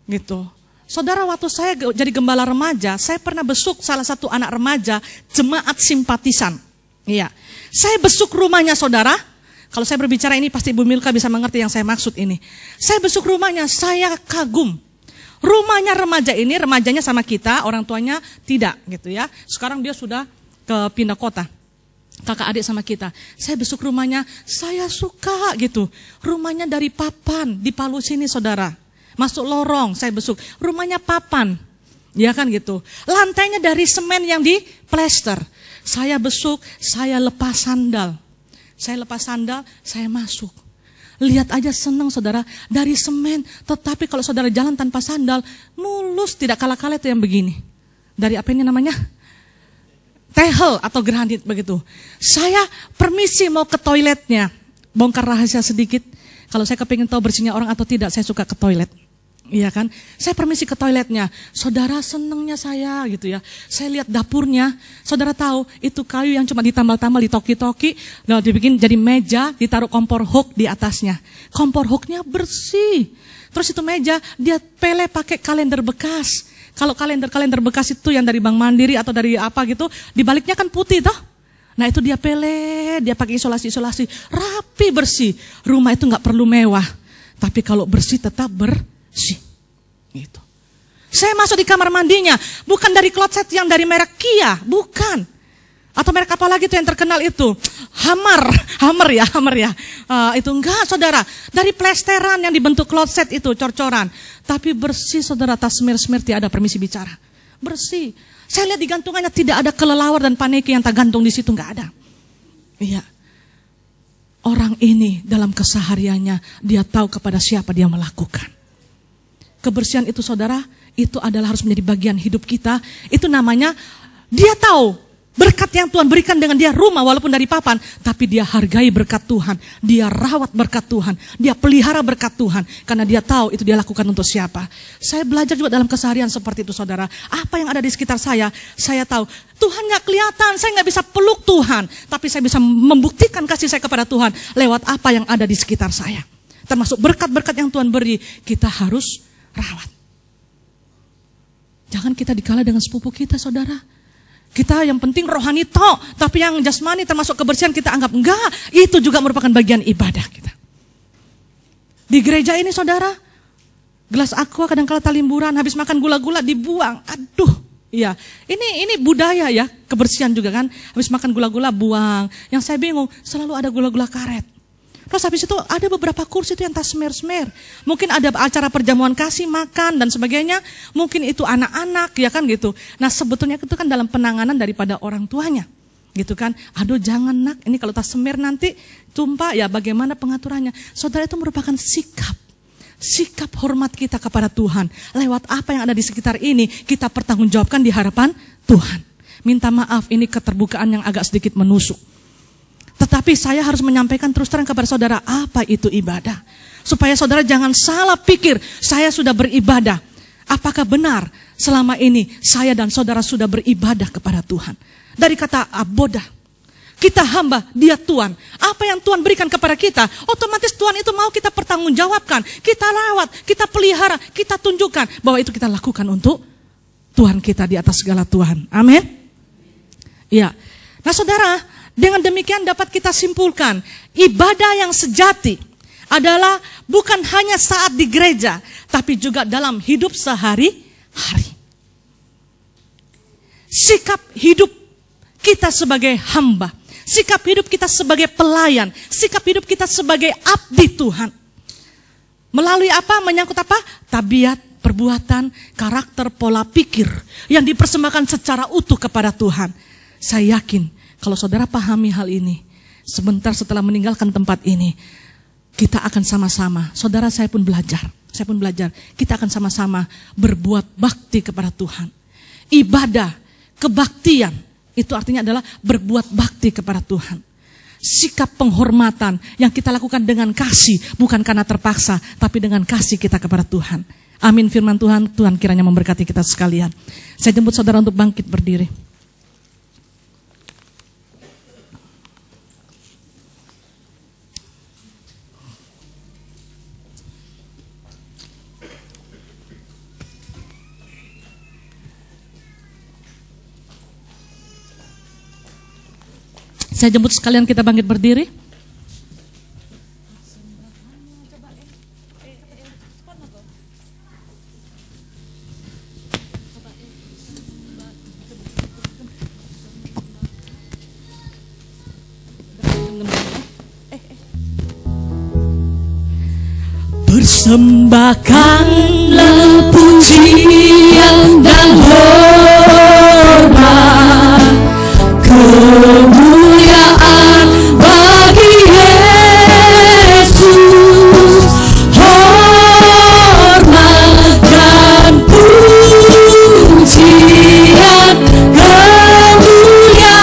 Gitu. Saudara, waktu saya jadi gembala remaja, saya pernah besuk salah satu anak remaja jemaat simpatisan. Iya. Saya besuk rumahnya saudara. Kalau saya berbicara ini pasti Ibu Milka bisa mengerti yang saya maksud ini. Saya besuk rumahnya, saya kagum. Rumahnya remaja ini, remajanya sama kita, orang tuanya tidak gitu ya. Sekarang dia sudah pindah kota. Kakak adik sama kita. Saya besuk rumahnya, saya suka gitu. Rumahnya dari papan, di Palu sini saudara. Masuk lorong, saya besuk. Rumahnya papan, ya kan gitu. Lantainya dari semen yang di plester. Saya besuk, saya lepas sandal. Saya masuk. Lihat aja senang saudara, dari semen. Tetapi kalau saudara jalan tanpa sandal, mulus, tidak kalah-kalah itu yang begini. Dari apa ini namanya? tehel atau granit begitu. Saya permisi mau ke toiletnya. Bongkar rahasia sedikit. Kalau saya kepingin tahu bersihnya orang atau tidak, saya suka ke toilet. Iya kan? Saya permisi ke toiletnya. Saudara, senengnya saya gitu ya. Saya lihat dapurnya. Saudara tahu itu kayu yang cuma ditambal-tambal, ditoki-toki, lalu dibikin jadi meja, ditaruh kompor hook di atasnya. Kompor hooknya bersih. Terus itu meja dia pele pakai kalender bekas. Kalau kalender bekas itu yang dari Bank Mandiri atau dari apa gitu, dibaliknya kan putih toh. Nah itu dia pele, dia pakai isolasi, rapi bersih. Rumah itu nggak perlu mewah, tapi kalau bersih tetap bersih. Gitu. Saya masuk di kamar mandinya, bukan dari kloset yang dari merek Kia, bukan. Atau merek apa lagi tuh yang terkenal itu? Hammer ya. Itu enggak, saudara. Dari plesteran yang dibentuk kloset itu, cor-coran. Tapi bersih, saudara, tas semir-semir tidak ada permisi bicara. Bersih. Saya lihat di gantungannya tidak ada kelelawar dan paniki yang tak gantung di situ, enggak ada. Iya. Orang ini dalam kesehariannya, dia tahu kepada siapa dia melakukan. Kebersihan itu, saudara, itu adalah harus menjadi bagian hidup kita. Itu namanya, dia tahu berkat yang Tuhan berikan dengan dia rumah walaupun dari papan. Tapi dia hargai berkat Tuhan. Dia rawat berkat Tuhan. Dia pelihara berkat Tuhan. Karena dia tahu itu dia lakukan untuk siapa. Saya belajar juga dalam keseharian seperti itu, saudara. Apa yang ada di sekitar saya tahu. Tuhan gak kelihatan, saya gak bisa peluk Tuhan. Tapi saya bisa membuktikan kasih saya kepada Tuhan lewat apa yang ada di sekitar saya. Termasuk berkat-berkat yang Tuhan beri, kita harus rawat. Jangan kita dikalah dengan sepupu kita, saudara. Kita yang penting rohani tapi yang jasmani termasuk kebersihan kita anggap enggak. Itu juga merupakan bagian ibadah kita. Di gereja ini, saudara, gelas aqua kadang-kala talimburan, habis makan gula-gula dibuang. Aduh, iya. Ini budaya ya, kebersihan juga kan. Habis makan gula-gula buang. Yang saya bingung, selalu ada gula-gula karet. Terus habis itu ada beberapa kursi itu yang tak semer-semer. Mungkin ada acara perjamuan kasih, makan dan sebagainya. Mungkin itu anak-anak ya kan gitu. Nah sebetulnya itu kan dalam penanganan daripada orang tuanya. Gitu kan. Aduh jangan nak, ini kalau tak semer nanti tumpah ya bagaimana pengaturannya. Saudara, itu merupakan sikap hormat kita kepada Tuhan. Lewat apa yang ada di sekitar ini kita pertanggungjawabkan di hadapan Tuhan. Minta maaf, ini keterbukaan yang agak sedikit menusuk. Tetapi saya harus menyampaikan terus terang kepada saudara apa itu ibadah. Supaya saudara jangan salah pikir saya sudah beribadah. Apakah benar selama ini saya dan saudara sudah beribadah kepada Tuhan? Dari kata abodah. Kita hamba, dia Tuhan. Apa yang Tuhan berikan kepada kita, otomatis Tuhan itu mau kita pertanggungjawabkan. Kita rawat, kita pelihara, kita tunjukkan bahwa itu kita lakukan untuk Tuhan kita di atas segala Tuhan. Amin. Ya. Nah saudara, dengan demikian dapat kita simpulkan, ibadah yang sejati adalah bukan hanya saat di gereja, tapi juga dalam hidup sehari-hari. Sikap hidup kita sebagai hamba, sikap hidup kita sebagai pelayan, sikap hidup kita sebagai abdi Tuhan. Melalui apa? Menyangkut apa? Tabiat, perbuatan, karakter, pola pikir yang dipersembahkan secara utuh kepada Tuhan. Saya yakin kalau saudara pahami hal ini, sebentar setelah meninggalkan tempat ini, kita akan sama-sama, saudara saya pun belajar, kita akan sama-sama berbuat bakti kepada Tuhan. Ibadah, kebaktian, itu artinya adalah berbuat bakti kepada Tuhan. Sikap penghormatan yang kita lakukan dengan kasih, bukan karena terpaksa, tapi dengan kasih kita kepada Tuhan. Amin firman Tuhan, Tuhan kiranya memberkati kita sekalian. Saya jemput saudara untuk bangkit berdiri. Saya jemput sekalian kita bangkit berdiri. Persembahkanlah pujian dan hormat, kemuliaan bagi Yesus, hormat dan pujian, kemuliaan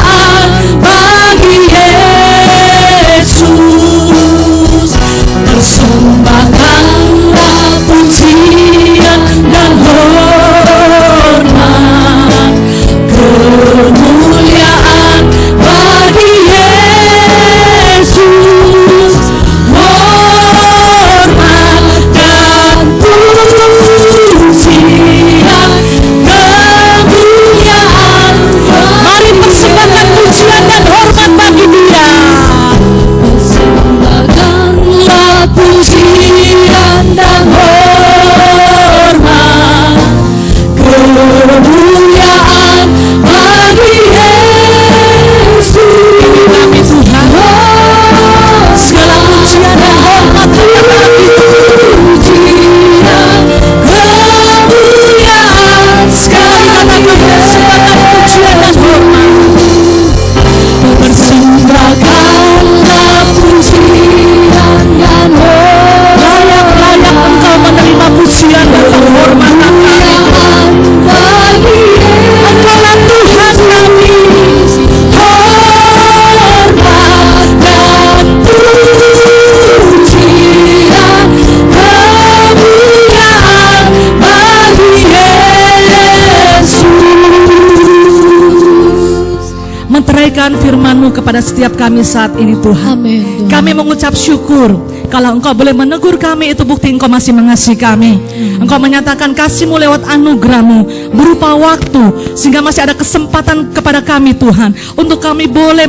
meteraikan firman-Mu kepada setiap kami saat ini Tuhan. Amin, Tuhan. Kami mengucap syukur kalau Engkau boleh menegur kami, itu bukti Engkau masih mengasihi kami. Engkau menyatakan kasih-Mu lewat anugerah-Mu berupa waktu, sehingga masih ada kesempatan kepada kami Tuhan, untuk kami boleh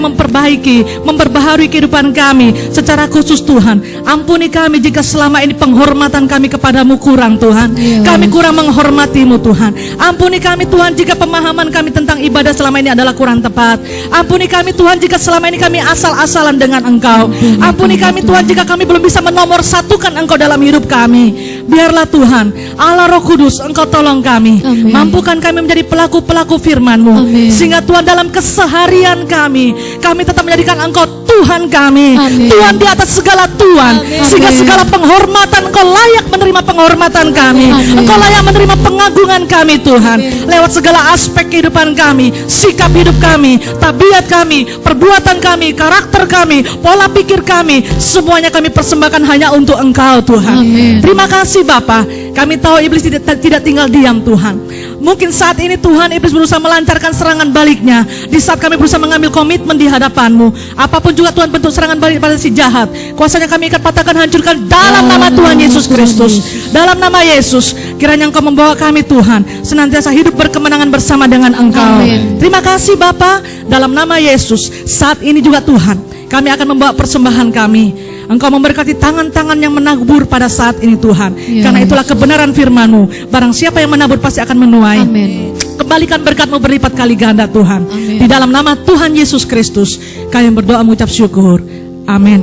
memperbaharui kehidupan kami secara khusus Tuhan. Ampuni kami jika selama ini penghormatan kami kepadamu kurang Tuhan. Yes. Kami kurang menghormati-Mu Tuhan. Ampuni kami Tuhan jika pemahaman kami tentang ibadah selama ini adalah kurang tepat. Ampuni kami Tuhan jika selama ini kami asal-asalan dengan Engkau. Ampuni kami Tuhan jika kami belum bisa menomorsatukan Engkau dalam hidup kami. Biarlah Tuhan Allah Roh Kudus Engkau tolong kami. Amin. Mampukan kami menjadi pelaku-pelaku firman-Mu. Amin. Sehingga Tuhan dalam keseharian kami tetap menjadikan Engkau Tuhan kami. Amin. Tuhan di atas segala Tuhan. Amin. Sehingga segala penghormatan Engkau layak menerima penghormatan kami. Amin. Engkau layak menerima pengagungan kami Tuhan. Lewat segala aspek kehidupan kami, sikap hidup kami, tabiat kami, perbuatan kami, karakter kami, pola pikir kami, semuanya kami persembahkan hanya untuk Engkau Tuhan. Amin. Terima kasih Bapa. Kami tahu iblis tidak tinggal diam Tuhan. Mungkin saat ini Tuhan iblis berusaha melancarkan serangan baliknya. Di saat kami berusaha mengambil komitmen di hadapan-Mu, apapun juga Tuhan bentuk serangan balik pada si jahat, kuasanya kami ikat, patahkan, hancurkan dalam nama Tuhan Yesus Kristus. Dalam nama Yesus, kiranya Engkau membawa kami Tuhan senantiasa hidup berkemenangan bersama dengan Engkau. Amin. Terima kasih Bapa. Dalam nama Yesus, saat ini juga Tuhan, kami akan membawa persembahan kami. Engkau memberkati tangan-tangan yang menabur pada saat ini Tuhan. Ya, Karena itulah kebenaran firman-Mu. Barang siapa yang menabur pasti akan menuai. Amin. Kembalikan berkat-Mu berlipat kali ganda Tuhan. Amin. Di dalam nama Tuhan Yesus Kristus, kami berdoa mengucap syukur. Amin.